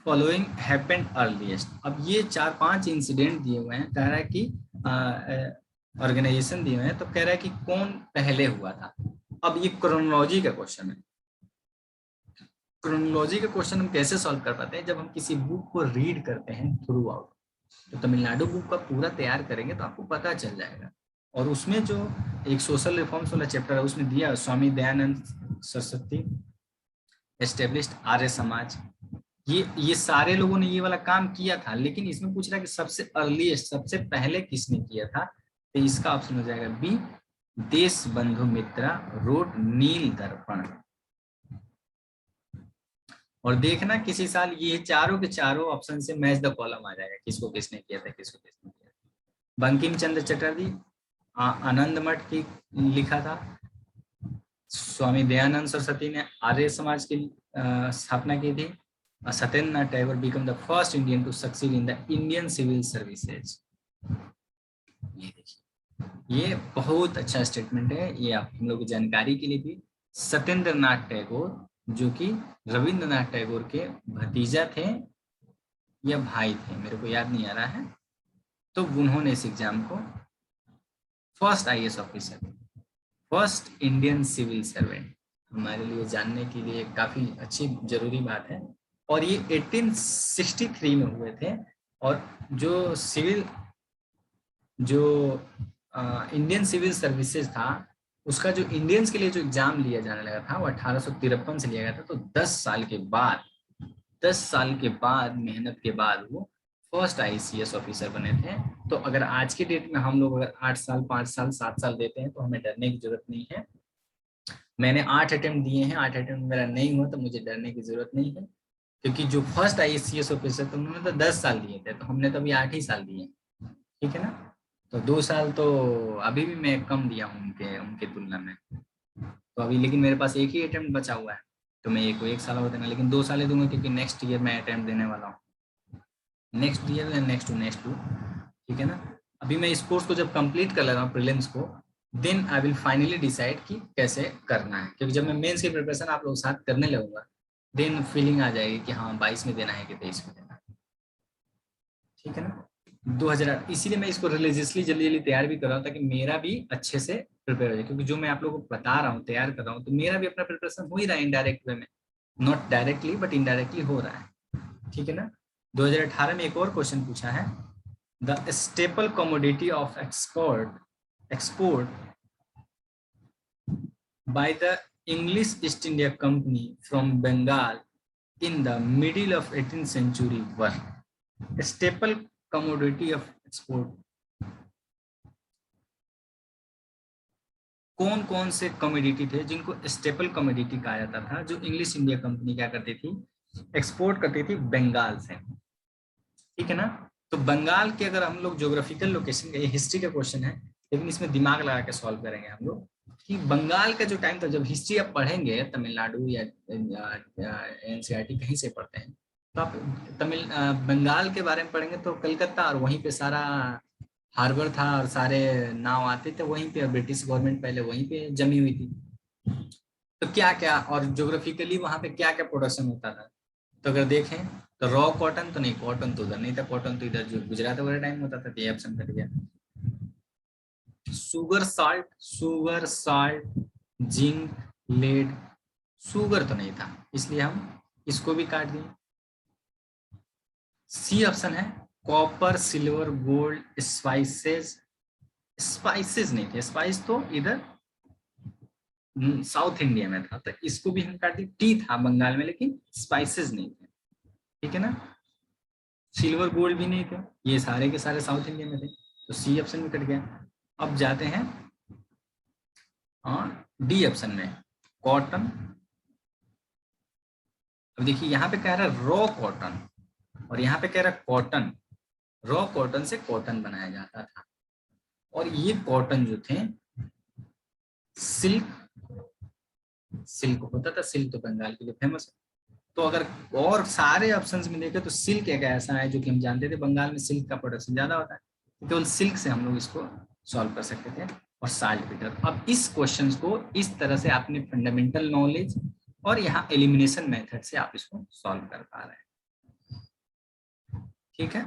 A: following happened earliest. अब ये 4-5 इंसिडेंट दिए हुए हैं, कह रहा है कि ऑर्गेनाइजेशन दिए हुए हैं, तो कह रहा है कि कौन पहले हुआ था। अब ये क्रोनोलॉजी का क्वेश्चन है। क्रोनोलॉजी का क्वेश्चन हम कैसे सॉल्व कर पाते हैं, जब हम किसी बुक को रीड करते हैं थ्रू आउट। तो तमिलनाडु बुक का पूरा तैयार करेंगे तो आपको पता चल जाएगा। और उसमें जो एक सोशल रिफॉर्म्स वाला चैप्टर है उसमें दिया स्वामी दयानंद सरस्वती एस्टेब्लिश्ड आर्य समाज, ये सारे लोगों ने ये वाला काम किया था, लेकिन इसमें पूछ रहा है कि सबसे अर्लीस्ट, सबसे पहले किसने किया था, तो इसका ऑप्शन हो जाएगा बी, देश बंधु मित्रा रोट नील दर्पण। और देखना किसी साल ये चारों के चारों ऑप्शन से मैच द कॉलम आ जाएगा, किसको किसने किया था, किसको किसने किया था। बंकिम चंद्र चटर्जी आनंद मठ की लिखा था, स्वामी दयानंद सरस्वती ने आर्य समाज की स्थापना की थी, Satyendra Nath Tagore become the first Indian to succeed in the Indian civil services. ये देखिए, ये बहुत अच्छा स्टेटमेंट है, ये आप हम लोग की जानकारी के लिए भी। सत्येंद्र नाथ टैगोर जो कि रविंद्रनाथ टैगोर के भतीजा थे या भाई थे, मेरे को याद नहीं आ रहा है, तो उन्होंने इस एग्जाम को first IAS officer, first Indian civil servant, हमारे लिए जानने के लिए काफी अच्छी जरूरी बात है। और ये 1863 में हुए थे। और जो सिविल जो इंडियन सिविल सर्विसेज था, उसका जो इंडियंस के लिए जो एग्जाम लिया जाने लगा था वो 1853 से लिया गया था। तो 10 साल के बाद, 10 साल के बाद मेहनत के बाद वो फर्स्ट आईसीएस ऑफिसर बने थे। तो अगर आज के डेट में हम लोग अगर 8 साल 5 साल 7 साल देते हैं तो हमें डरने की जरूरत नहीं है। मैंने 8 अटेम्प्ट दिए हैं, 8 अटेम्प्ट मेरा नहीं हुआ तो मुझे डरने की जरूरत नहीं है, क्योंकि जो फर्स्ट आईसीएस ऑफिसर थे उन्होंने तो 10 साल दिए थे, तो हमने तो अभी 8 ही साल दिए। ठीक है ना, तो 2 साल तो अभी भी मैं कम दिया हूँ उनके उनके तुलना में। तो अभी लेकिन मेरे पास एक ही अटेम्प्ट बचा हुआ है, तो मैं एक साल और देना, लेकिन 2 साल दूंगा क्योंकि नेक्स्ट ईयर मैं अटेम्प्ट देने वाला हूँ, नेक्स्ट ईयर या नेक्स्ट टू। ठीक है ना, अभी मैं इस कोर्स को जब कंप्लीट कर लगा प्रीलिम्स को, then I will finally decide कि कैसे करना है, क्योंकि जब मैं मेंस की प्रिपरेशन आप लोग साथ करने लगूंगा देन फीलिंग आ जाएगी कि हाँ 22 में देना है कि 23 में देना है। ठीक है ना, 2000, इसीलिए मैं इसको रिलीजियसली जल्दी जल्दी तैयार भी कर रहा हूँ ताकि मेरा भी अच्छे से प्रिपेयर हो जाए, क्योंकि जो मैं आप लोगों को बता रहा हूँ तैयार कर रहा हूँ तो मेरा भी अपना प्रिपरेशन हो ही रहा है इनडायरेक्ट वे में, नॉट डायरेक्टली बट इनडायरेक्टली हो रहा है। ठीक है ना, 2018 में एक और क्वेश्चन पूछा है, the staple commodity of export by the English East India Company from Bengal in the middle of 18th century were a staple commodity of export। कौन कौन से कमोडिटी थे जिनको स्टेपल कमोडिटी कहा जाता था, जो इंग्लिश इंडिया कंपनी क्या करती थी, एक्सपोर्ट करती थी बंगाल से। ठीक है ना, तो बंगाल के अगर हम लोग ज्योग्राफिकल लोकेशन, ये हिस्ट्री का क्वेश्चन है लेकिन इसमें दिमाग लगा के सॉल्व करेंगे हम लोग, कि बंगाल का जो टाइम था, जब हिस्ट्री आप पढ़ेंगे तमिलनाडु या एनसीईआरटी कहीं से पढ़ते हैं तो आप बंगाल के बारे में पढ़ेंगे तो कलकत्ता और वहीं पे सारा हार्बर था और सारे नाव आते थे वहीं पे, और ब्रिटिश गवर्नमेंट पहले वहीं पे जमी हुई थी। तो क्या क्या और ज्योग्राफिकली वहां पे क्या क्या प्रोडक्शन होता था, तो अगर देखें तो रॉ कॉटन तो नहीं, कॉटन तो उधर नहीं था, कॉटन तो इधर जो गुजरात वगैरह टाइम होता था, तो ये ऑप्शन कट गया। Sugar salt zinc lead, sugar तो नहीं था इसलिए हम इसको भी काट दिए। सी ऑप्शन है copper, silver, gold, spices, spices नहीं थे, स्पाइस तो इधर साउथ इंडिया में था, तो इसको भी हम काट दिए। टी था बंगाल में, लेकिन स्पाइसेस नहीं थे, ठीक है ना। सिल्वर गोल्ड भी नहीं थे, ये सारे के सारे साउथ इंडिया में थे, तो सी ऑप्शन में कट गया। अब जाते हैं और डी ऑप्शन में, कॉटन। अब देखिए यहाँ पे कह रहा है रॉ कॉटन, और यहाँ पे कह रहा है कॉटन। रॉ कॉटन से कॉटन बनाया जाता था, और ये कॉटन जो थे सिल्क, सिल्क होता था, सिल्क तो बंगाल के लिए फेमस है। तो अगर और सारे ऑप्शंस में देखें तो सिल्क एक ऐसा है जो कि हम जानते थे बंगाल में सिल्क का प्रोडक्शन ज्यादा होता है, तो केवल सिल्क से हम लोग इसको सॉल्व कर सकते थे। और साल्ट पीटर, अब इस क्वेश्चन को इस तरह से आपने फंडामेंटल नॉलेज और यहाँ एलिमिनेशन मेथड से आप इसको सॉल्व कर पा रहे हैं, ठीक है।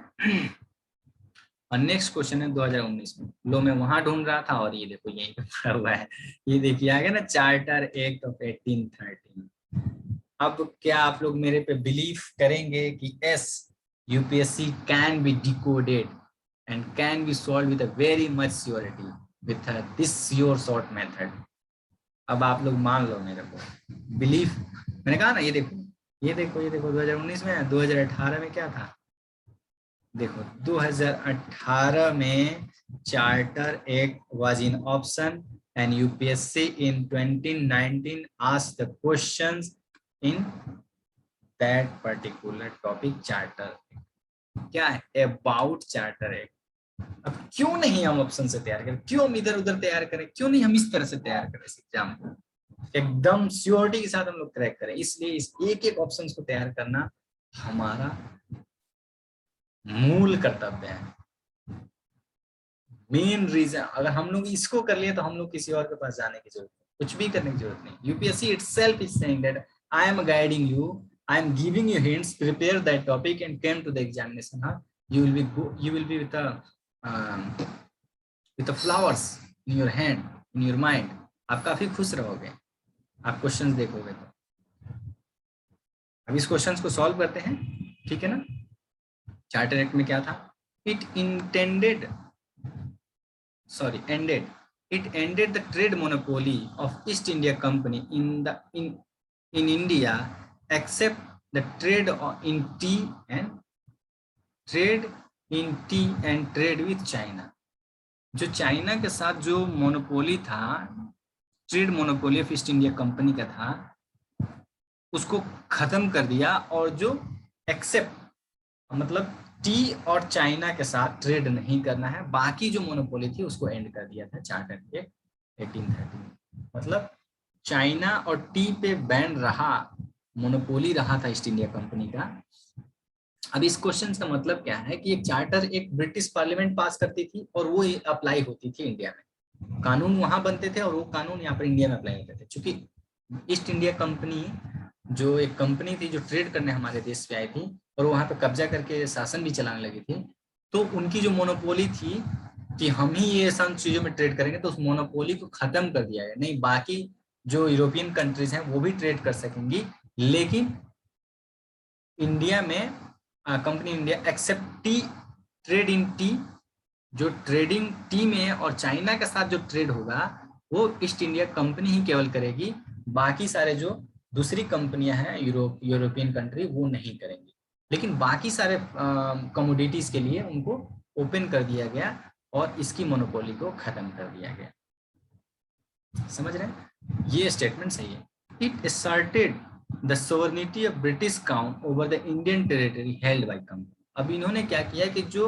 A: और नेक्स्ट क्वेश्चन है 2019 में, लो मैं वहां ढूंढ रहा था और ये देखो यहीं पे पड़ा हुआ है, ये देखिए आ गया ना, चार्टर एक्ट ऑफ 1813। अब क्या आप लोग मेरे पे बिलीव करेंगे कि S UPSC can be decoded and can be solve with a very much surety with this your short method. अब आप लोग मान लो मेरे को, बिलीव, मैंने कहा ना, ये देखो ये देखो ये देखो 2019 में, 2018 में क्या था, देखो 2018 में charter act was in option and UPSC in 2019 asked the questions in that particular topic charter, क्या है अबाउट चार्टर एक्ट। अब क्यों नहीं हम ऑप्शन से तैयार करें, क्यों हम इधर उधर तैयार करें, क्यों नहीं हम इस तरह से तैयार करें इस एग्जाम को, एकदम श्योरिटी के साथ हम लोग क्रैक करें। इसलिए इस एक एक ऑप्शन को तैयार करना हमारा मूल कर्तव्य है, मेन रीजन। अगर हम लोग इसको कर लिए तो हम लोग किसी और के पास जाने की जरूरत नहीं, कुछ भी करने की जरूरत नहीं। UPSC itself is saying that I am guiding you, I am giving you hints, prepare that topic and came to the examination. You will be with the flowers in your hand, in your mind. आप काफी खुश रहोगे, आप questions देखोगे तो। अब इस questions को सॉल्व करते हैं, ठीक है ना। चार्टर एक्ट में क्या था, it ended the trade monopoly of East India Company in India, except the trade in tea and trade with China। जो चाइना के साथ जो मोनोपोली था, trade monopoly of east India company का था, उसको खत्म कर दिया, और जो एक्सेप्ट मतलब टी और चाइना के साथ ट्रेड नहीं करना है, बाकी जो मोनोपोली थी उसको एंड कर दिया था चार्टर के 1813। मतलब चाइना और टी पे बैन रहा, मोनोपोली रहा था ईस्ट इंडिया कंपनी का। अब इस क्वेश्चन का मतलब क्या है कि एक चार्टर एक ब्रिटिश पार्लियामेंट पास करती थी और वो अप्लाई होती थी इंडिया में, कानून वहां बनते थे और वो कानून यहाँ पर इंडिया में अप्लाई होते थे। क्योंकि ईस्ट इंडिया कंपनी जो एक कंपनी थी जो ट्रेड करने हमारे देश पे आई थी और वहां पे कब्जा करके शासन भी चलाने लगी थी, तो उनकी जो मोनोपोली थी कि हम ही ये सब चीजों में ट्रेड करेंगे, तो उस मोनोपोली को खत्म कर दिया गया। नहीं, बाकी जो यूरोपियन कंट्रीज हैं वो भी ट्रेड कर सकेंगी, लेकिन इंडिया में company India accept T, trade in T, जो ट्रेडिंग टी में और चाइना के साथ जो ट्रेड होगा वो ईस्ट इंडिया कंपनी ही केवल करेगी, बाकी सारे जो दूसरी कंपनियां हैं यूरोपियन कंट्री वो नहीं करेंगी। लेकिन बाकी सारे कमोडिटीज के लिए उनको ओपन कर दिया गया और इसकी मोनोपोली को खत्म कर दिया गया। समझ रहे हैं, ये स्टेटमेंट सही है। It asserted the sovereignty of British Crown over the Indian territory held by company। अब इन्होंने क्या किया कि जो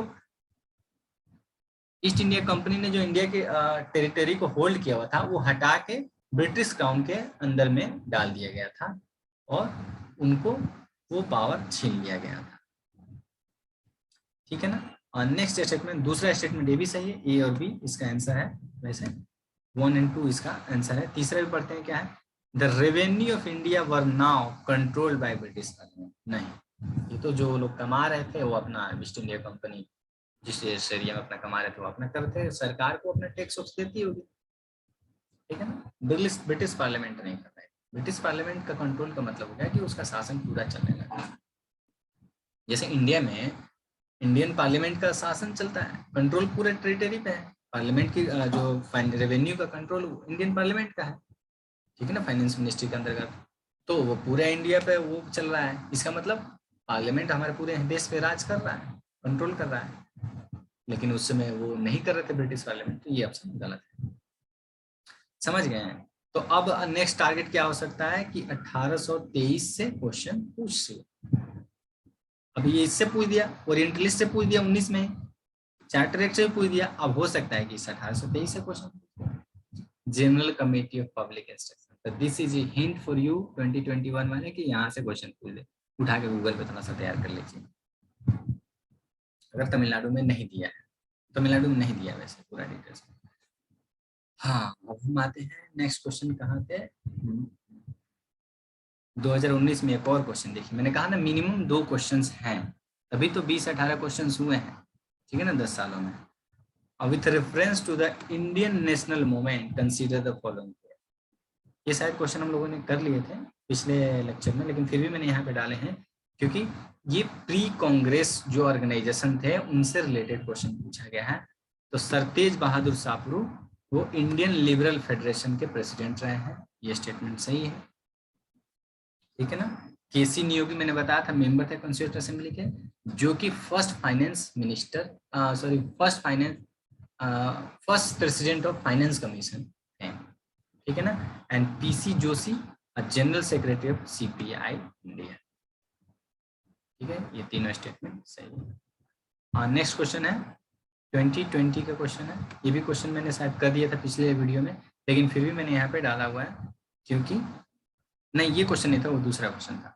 A: ईस्ट इंडिया कंपनी ने जो इंडिया के टेरिटरी को होल्ड किया हुआ था वो हटा के ब्रिटिश क्राउन के अंदर में डाल दिया गया था और उनको वो पावर छीन लिया गया था, ठीक है ना। और नेक्स्ट स्टेटमेंट, दूसरा स्टेटमेंट ये भी सही है, ए और बी इसका आंसर है, वैसे 1 और 2 इसका आंसर है। तीसरा भी पढ़ते हैं, क्या है, the revenue of India were now controlled by British government. नहीं, ये तो जो लोग कमा रहे थे वो अपना ईस्ट इंडिया कंपनी जिस एरिया में अपना कमा रहे थे वो अपना करते, सरकार को अपना टैक्स देती होगी, ठीक है ना। ब्रिटिश पार्लियामेंट नहीं कर रहा है। ब्रिटिश पार्लियामेंट का कंट्रोल का मतलब हो गया कि उसका शासन पूरा चलने लगा। जैसे इंडिया में इंडियन पार्लियामेंट का शासन चलता है, कंट्रोल पूरे टेरिटरी पे है। पार्लियामेंट की जो रेवेन्यू का कंट्रोल इंडियन पार्लियामेंट का है, ठीक है ना, फाइनेंस मिनिस्ट्री के अंतर्गत। तो वो पूरे इंडिया पे वो चल रहा है, इसका मतलब पार्लियामेंट हमारे पूरे देश पे राज कर रहा है, कंट्रोल कर रहा है। लेकिन उस समय वो नहीं कर रहे थे ब्रिटिश पार्लियामेंट, तो ये ऑप्शन गलत है। समझ गए हैं? तो अब नेक्स्ट टारगेट क्या हो सकता है कि 1823 से क्वेश्चन पूछ से, अभी ये इससे पूछ दिया, ओरिएंटलिस्ट से पूछ दिया 19 में, चार्टर एक्ट से भी पूछ दिया, अब हो सकता है कि 1823 से question, general committee of public instruction. तो this is a hint for you 2021 वाले कि यहाँ से क्वेश्चन पूछ दे, उठा के गूगल पे थोड़ा सा तैयार कर लीजिए। अगर तमिलनाडु में नहीं दिया है, तमिलनाडु में नहीं दिया वैसे पूरा डिटेल्स। हाँ, अब हम आते हैं नेक्स्ट क्वेश्चन कहाँ पे। 2019 में एक और क्वेश्चन देखिए, मैंने कहा ना मिनिमम 2 क्वेश्चंस हैं, तभी तो 20-18 क्वेश्चंस हुए हैं, ठीक है ना, 10 सालों में। With reference to the Indian national movement consider the following. ये शायद क्वेश्चन हम लोगों ने कर लिए थे पिछले लेक्चर में, लेकिन फिर भी मैंने यहाँ पे डाले हैं क्योंकि ये प्री कांग्रेस जो ऑर्गेनाइजेशन थे उनसे रिलेटेड क्वेश्चन पूछा गया है। तो सरतेज बहादुर सापरू वो इंडियन लिबरल फेडरेशन के प्रेसिडेंट रहे हैं, ये स्टेटमेंट सही है, ठीक है ना। केसी नियोगी मैंने बताया था मेंबर थे कॉन्स्टिट्यूएंट असेंबली के, जो कि first finance minister first president of finance commission है, ठीक है ना। And PC Joshi general secretary of CPI India, ठीक है। ये तीनों स्टेटमेंट सही है। नेक्स्ट क्वेश्चन है 2020 का क्वेश्चन है, ये भी क्वेश्चन मैंने शायद कर दिया था पिछले वीडियो में, लेकिन फिर भी मैंने यहाँ पे डाला हुआ है क्योंकि नहीं, ये क्वेश्चन नहीं था, वो दूसरा क्वेश्चन था।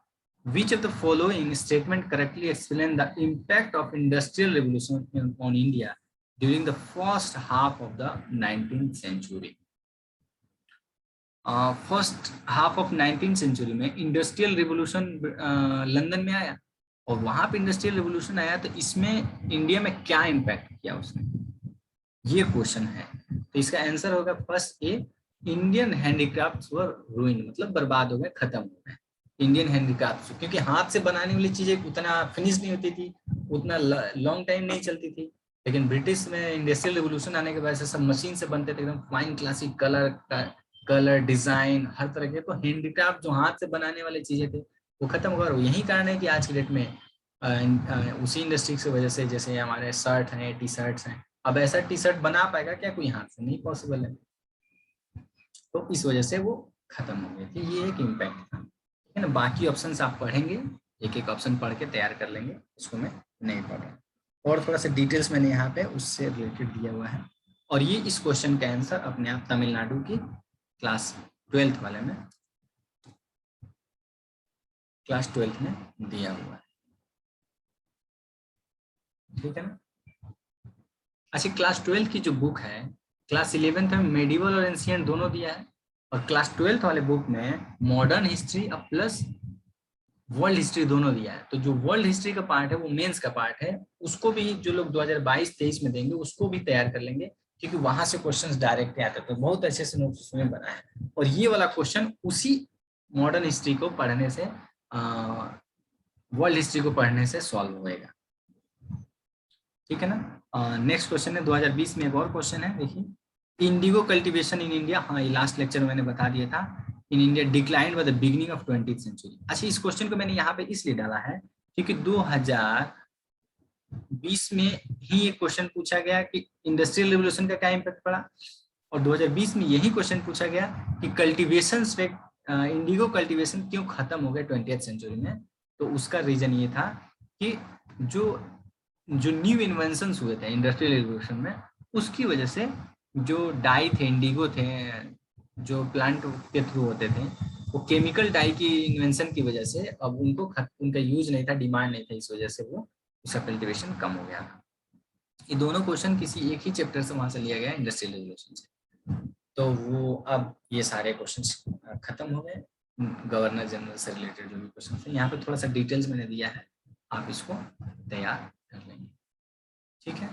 A: Which of the following statement correctly explain the impact of industrial revolution on India during the first half of the 19th century? First half of 19th century में इंडस्ट्रियल रिवोल्यूशन लंदन में आया, और वहां पे industrial revolution आया तो इसमें India में क्या इम्पैक्ट किया उसने, ये क्वेश्चन है। तो इसका आंसर होगा first A, Indian handicrafts were ruined, मतलब बर्बाद हो गए, खत्म हो गए इंडियन हैंडीक्राफ्ट्स, क्योंकि हाथ से बनाने वाली चीजें उतना फिनिश नहीं होती थी, उतना लॉन्ग टाइम नहीं चलती थी। लेकिन ब्रिटिश में इंडस्ट्रियल रिवोल्यूशन आने के बाद से सब मशीन से बनते थे, एकदम फाइन क्लासिक कलर डिजाइन हर तरह के। तो हैंडीक्राफ्ट जो हाथ से बनाने वाली चीजें थे वो खत्म हो गए। यही कारण है कि आज की डेट में उसी इंडस्ट्री की वजह से, जैसे हमारे शर्ट हैं, टी शर्ट्स हैं, अब ऐसा टी शर्ट बना पाएगा क्या कोई हाथ से, नहीं पॉसिबल है। तो इस वजह से वो खत्म हो गई थी, ये एक इम्पैक्ट था, ठीक है ना। बाकी ऑप्शन आप पढ़ेंगे, एक एक ऑप्शन पढ़ के तैयार कर लेंगे, इसको मैं नहीं पढ़ रहा, और थोड़ा सा डिटेल्स मैंने यहाँ पे उससे रिलेटेड दिया हुआ है। और ये इस क्वेश्चन का आंसर अपने आप तमिलनाडु की क्लास 12th वाले में, क्लास 12th में दिया हुआ है, ठीक है ना। अच्छा, क्लास 12th की जो बुक है, क्लास 11th में मेडिवल और एंशिएंट दोनों दिया है, और क्लास 12th वाले बुक में मॉडर्न हिस्ट्री अब प्लस वर्ल्ड हिस्ट्री दोनों दिया है। तो जो वर्ल्ड हिस्ट्री का पार्ट है वो मेंस का पार्ट है, उसको भी जो लोग 2022-23 में देंगे उसको भी तैयार कर लेंगे, क्योंकि वहां से क्वेश्चंस डायरेक्ट आते हैं, तो बहुत अच्छे से नोट्स उसमें बनाए हैं। और ये वाला क्वेश्चन उसी मॉडर्न हिस्ट्री को पढ़ने से, वर्ल्ड हिस्ट्री को पढ़ने से सॉल्व होएगा, ठीक है ना। नेक्स्ट क्वेश्चन है 2020 में एक और क्वेश्चन है, देखिए, इंडिगो कल्टीवेशन इन इंडिया, हाँ ये लास्ट लेक्चर में मैंने बता दिया था, in India decline by the beginning of 20th century. अच्छा, इस क्वेश्चन को मैंने यहाँ पे इसलिए डाला है क्योंकि 2020 में ही एक क्वेश्चन पूछा गया कि इंडस्ट्रियल रिवोल्यूशन का क्या इम्पैक्ट पड़ा, और 2020 में यही क्वेश्चन पूछा गया कि कल्टीवेशन इंडिगो कल्टीवेशन क्यों खत्म हो गया 20th सेंचुरी में। तो उसका रीजन ये था कि जो न्यू इन्वेंशन हुए थे इंडस्ट्रियल रिवोल्यूशन में, उसकी वजह से जो डाई थे, इंडिगो थे, जो प्लांट के थ्रू होते थे, वो केमिकल डाई की इन्वेंशन की वजह से अब उनका यूज नहीं था, डिमांड नहीं था, इस वजह से वो उसका कल्टीवेशन कम हो गया था। ये दोनों क्वेश्चन किसी एक ही चैप्टर से वहां से लिया गया, इंडस्ट्रियल रिवोल्यूशन से। तो वो अब ये सारे क्वेश्चन खत्म हो गए, गवर्नर जनरल से रिलेटेड जो भी क्वेश्चन थे, यहाँ पे थोड़ा सा डिटेल्स मैंने दिया है, आप इसको तैयार कर लेंगे, ठीक है।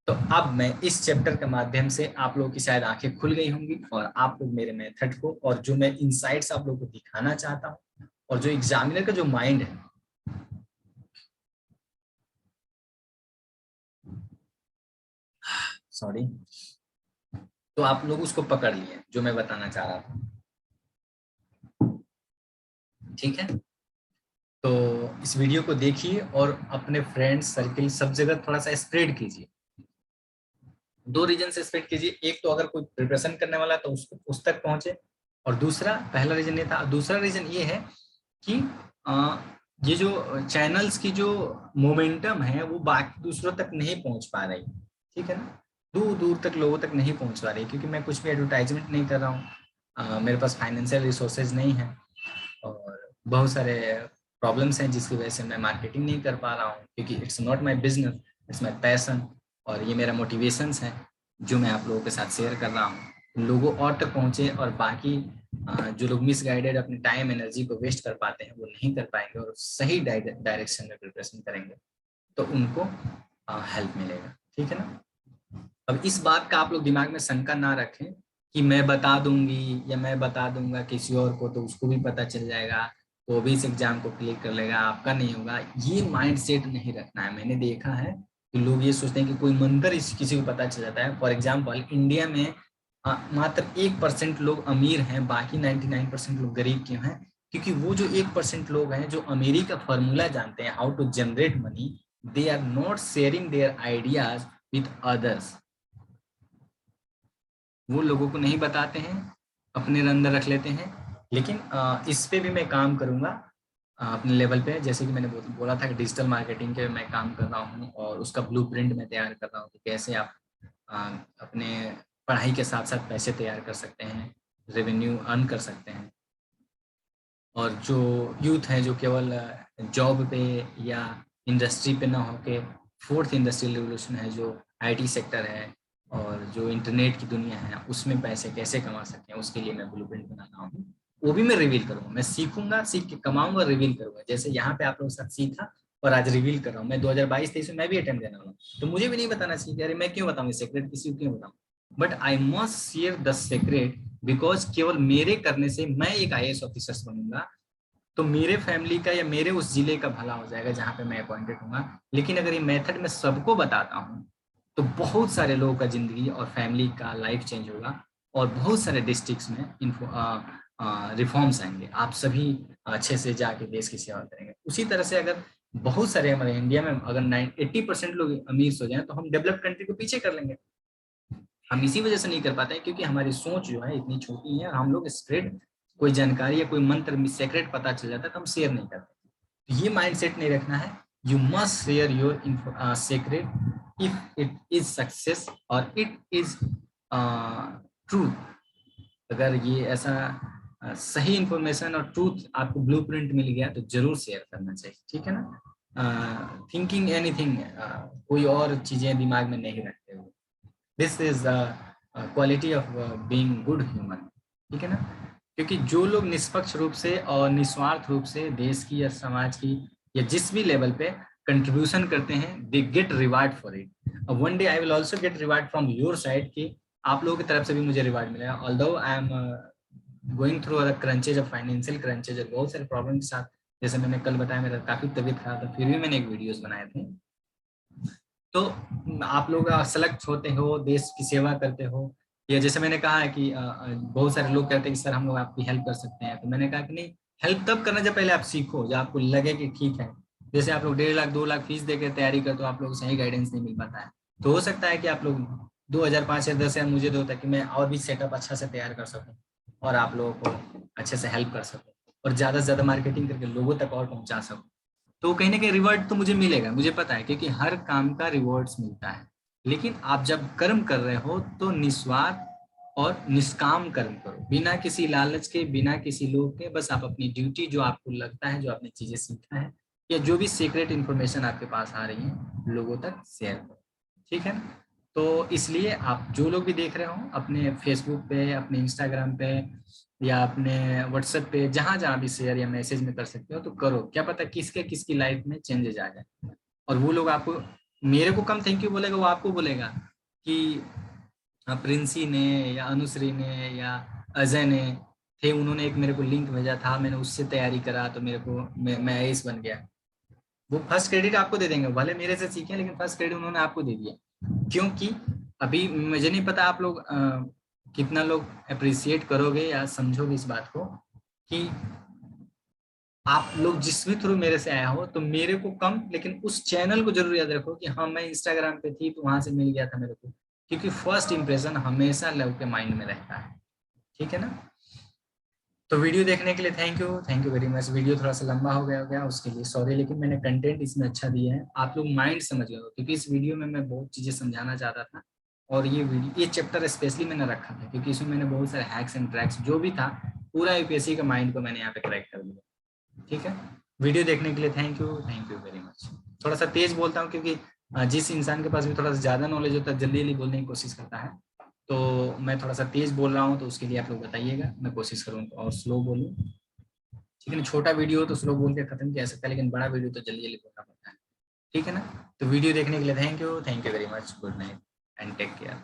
A: तो अब मैं इस चैप्टर के माध्यम से आप लोगों की शायद आंखें खुल गई होंगी, और आप लोग मेरे मेथड को और जो मैं इनसाइट्स आप लोगों को दिखाना चाहता हूँ, और जो एग्जामिनर का जो माइंड है सॉरी। तो आप लोग उसको पकड़ लिए जो मैं बताना चाह रहा था, ठीक है। तो इस वीडियो को देखिए और अपने फ्रेंड्स सर्किल सब जगह थोड़ा सा स्प्रेड कीजिए। दो रीजन से स्प्रेड कीजिए, एक तो अगर कोई प्रिपरेशन करने वाला है तो उसको उस तक पहुंचे, और दूसरा, पहला रीजन ये था, दूसरा रीजन ये है कि ये जो चैनल्स की जो मोमेंटम है वो बाकी दूसरों तक नहीं पहुंच पा रही, ठीक है ना, दूर दूर तक लोगों तक नहीं पहुंच पा रही, क्योंकि मैं कुछ भी एडवर्टाइजमेंट नहीं कर रहा हूँ, मेरे पास फाइनेंशियल रिसोर्सेज नहीं है, और बहुत सारे प्रॉब्लम्स हैं जिसकी वजह से मैं मार्केटिंग नहीं कर पा रहा हूँ, क्योंकि it's not my business, it's my passion, और ये मेरा मोटिवेशंस है जो मैं आप लोगों के साथ शेयर कर रहा हूँ। लोगों और तक पहुँचे, और बाकी जो लोग मिसगाइडेड अपने टाइम एनर्जी को वेस्ट कर पाते हैं वो नहीं कर पाएंगे, और सही डायरेक्शन में प्रिपरेशन करेंगे तो उनको हेल्प मिलेगा, ठीक है ना। अब इस बात का आप लोग दिमाग में शंका ना रखें कि मैं बता दूंगी या मैं बता दूंगा किसी और को तो उसको भी पता चल जाएगा, वो भी इस एग्जाम को क्लिक कर लेगा, आपका नहीं होगा। ये माइंड सेट नहीं रखना है। मैंने देखा है कि लोग ये सोचते हैं कि कोई मंत्र किसी को पता चल जाता है। फॉर एग्जाम्पल, इंडिया में मात्र 1% लोग अमीर हैं, बाकी 99% लोग गरीब क्यों हैं? क्योंकि वो जो 1% लोग हैं जो अमीरी का फॉर्मूला जानते हैं, how to generate money, they are not sharing their ideas with others. वो लोगों को नहीं बताते हैं, अपने अंदर रख लेते हैं। लेकिन इस पे भी मैं काम करूंगा अपने लेवल पे। जैसे कि मैंने बोला था कि डिजिटल मार्केटिंग के मैं काम कर रहा हूँ, और उसका ब्लूप्रिंट मैं तैयार कर रहा हूँ कि कैसे आप अपने पढ़ाई के साथ साथ पैसे तैयार कर सकते हैं, रेवेन्यू अर्न कर सकते हैं। और जो यूथ है जो केवल जॉब पे या इंडस्ट्री पे ना होके, फोर्थ इंडस्ट्रियल रिवोल्यूशन है जो आईटी सेक्टर है और जो इंटरनेट की दुनिया है, उसमें पैसे कैसे कमा सकते हैं, उसके लिए मैं ब्लूप्रिंट बना रहा हूँ। वो भी मैं रिवील करूंगा, मैं सीखूंगा, सीख के कमाऊंगा, रिवील करूंगा। जैसे यहाँ पे आप लोगों के साथ सीखा और आज रिवील कर रहा हूँ। मैं 2022-23 में मैं भी अटेम्प्ट देने वाला हूँ, तो मुझे भी नहीं बताना चाहिए, अरे मैं क्यों बताऊँ सीक्रेट, किसी को क्यों बताऊँ, but I must share the secret, because केवल मेरे करने से मैं एक आईएएस ऑफिसर बनूंगा तो मेरे फैमिली का या मेरे उस जिले का भला हो जाएगा जहां पे मैं अपॉइंटेड हूँ। लेकिन अगर ये मेथड मैं सबको बताता हूँ तो बहुत सारे लोगों का जिंदगी और फैमिली का लाइफ चेंज होगा, और बहुत सारे डिस्ट्रिक्ट्स में रिफॉर्म्स आएंगे। आप सभी अच्छे से जाके देश की सेवा करेंगे। उसी तरह से अगर बहुत सारे हमारे इंडिया में अगर 80% लोग अमीर हो जाए तो हम डेवलप्ड कंट्री को पीछे कर लेंगे। हम इसी वजह से नहीं कर पाते हैं क्योंकि हमारी सोच जो है इतनी छोटी है, और हम लोग स्प्रेड कोई जानकारी या कोई मंत्र सेक्रेट पता चल जाता है तो हम शेयर नहीं करते। तो ये माइंडसेट नहीं रखना है। You must share your secret if it is success और इट इज ट्रूथ। अगर ये ऐसा सही इंफॉर्मेशन और ट्रूथ आपको ब्लूप्रिंट मिल गया तो जरूर शेयर करना चाहिए, ठीक है ना। थिंकिंग एनीथिंग, कोई और चीजें दिमाग में नहीं रखते हुए, this is the quality of being good human, ठीक है ना। क्योंकि जो लोग निष्पक्ष रूप से और निस्वार्थ रूप से देश की या समाज की या जिस भी लेवल पे कंट्रीब्यूशन करते हैं, they get reward for it. One day I will also get reward from your side, कि आप लोगों की तरफ से भी मुझे रिवार्ड मिलेगा। Although I am going through crunches of financial crunches और बहुत सारे प्रॉब्लम के साथ, जैसे मैंने कल बताया मेरा काफी तबीयत खराब था, फिर भी मैंने एक वीडियोस बनाए थे। तो आप लोग सेलेक्ट होते हो, देश की सेवा करते हो, या जैसे मैंने कहा है कि बहुत सारे लोग कहते हैं कि सर हम लोग आपकी हेल्प कर सकते हैं, तो मैंने कहा कि नहीं, हेल्प तब करना जब पहले आप सीखो, जब आपको लगे कि ठीक है। जैसे आप लोग 1.5 लाख 2 लाख फीस देकर तैयारी करते हो, आप लोग सही गाइडेंस नहीं मिल पाता है, तो हो सकता है कि आप लोग 2,000 5,000 10,000 मुझे दो, ताकि मैं और भी सेटअप अच्छा से तैयार कर सकूँ और आप लोगों को अच्छे से हेल्प कर सकूँ, और ज्यादा से ज्यादा मार्केटिंग करके लोगों तक और पहुंचा सकूँ। तो कहीं ना कहीं रिवॉर्ड तो मुझे मिलेगा, मुझे पता है, क्योंकि हर काम का रिवॉर्ड्स मिलता है। लेकिन आप जब कर्म कर रहे हो तो निस्वार्थ और निष्काम कर्म करो, बिना किसी लालच के, बिना किसी लोग के। बस आप अपनी ड्यूटी, जो आपको लगता है, जो आपने चीजें सीखा है, या जो भी सीक्रेट इन्फॉर्मेशन आपके पास आ रही है, लोगों तक शेयर करो, ठीक है ना। तो इसलिए आप जो लोग भी देख रहे हो अपने फेसबुक पे, अपने इंस्टाग्राम पे, या अपने व्हाट्सएप पे, जहां जहां भी शेयर या मैसेज में कर सकते हो तो करो। क्या पता किसके किसकी लाइफ में चेंजेस आ जाए, और वो लोग आपको, मेरे को कम थैंक यू बोलेगा, वो आपको बोलेगा कि प्रिंसी ने या अनुश्री ने या अजय ने थे, उन्होंने एक मेरे को लिंक भेजा था, मैंने उससे तैयारी करा तो मेरे को मैं आईएएस बन गया। वो फर्स्ट क्रेडिट आपको दे देंगे, भले मेरे से सीखे लेकिन फर्स्ट क्रेडिट उन्होंने आपको दे दिया। क्योंकि अभी मुझे नहीं पता आप लोग कितना लोग अप्रिशिएट करोगे या समझोगे इस बात को कि आप लोग जिस भी थ्रू मेरे से आया हो तो मेरे को कम, लेकिन उस चैनल को जरूर याद रखो कि हाँ मैं इंस्टाग्राम पे थी तो वहां से मिल गया था मेरे को, क्योंकि फर्स्ट इंप्रेशन हमेशा लोग के माइंड में रहता है। ठीक है ना। तो वीडियो देखने के लिए thank you very much. Video थोड़ा सा लंबा हो गया उसके लिए सॉरी, लेकिन मैंने कंटेंट इसमें अच्छा दिया है, आप लोग माइंड समझ गए हो, क्योंकि इस वीडियो में मैं बहुत चीजें समझाना चाहता था। और ये चैप्टर स्पेशली मैंने रखा था क्योंकि इसमें मैंने बहुत सारे हैक्स एंड ट्रैक्स जो भी था पूरा यूपीएससी का माइंड को मैंने यहाँ पे क्रैक कर दिया। ठीक है। वीडियो देखने के लिए थैंक यू वेरी मच। थोड़ा सा तेज बोलता हूँ क्योंकि जिस इंसान के पास भी थोड़ा सा ज्यादा नॉलेज होता है जल्दी जल्दी बोलने की कोशिश करता है, तो मैं थोड़ा सा तेज बोल रहा हूँ तो उसके लिए आप लोग बताइएगा, मैं कोशिश करूँ और स्लो बोलूँ। ठीक है ना। छोटा वीडियो तो स्लो बोल के खत्म किया जा सकता है, लेकिन बड़ा वीडियो तो जल्दी जल्दी बोलना पड़ता है। ठीक है ना। तो वीडियो देखने के लिए thank you very much. Good night and take care.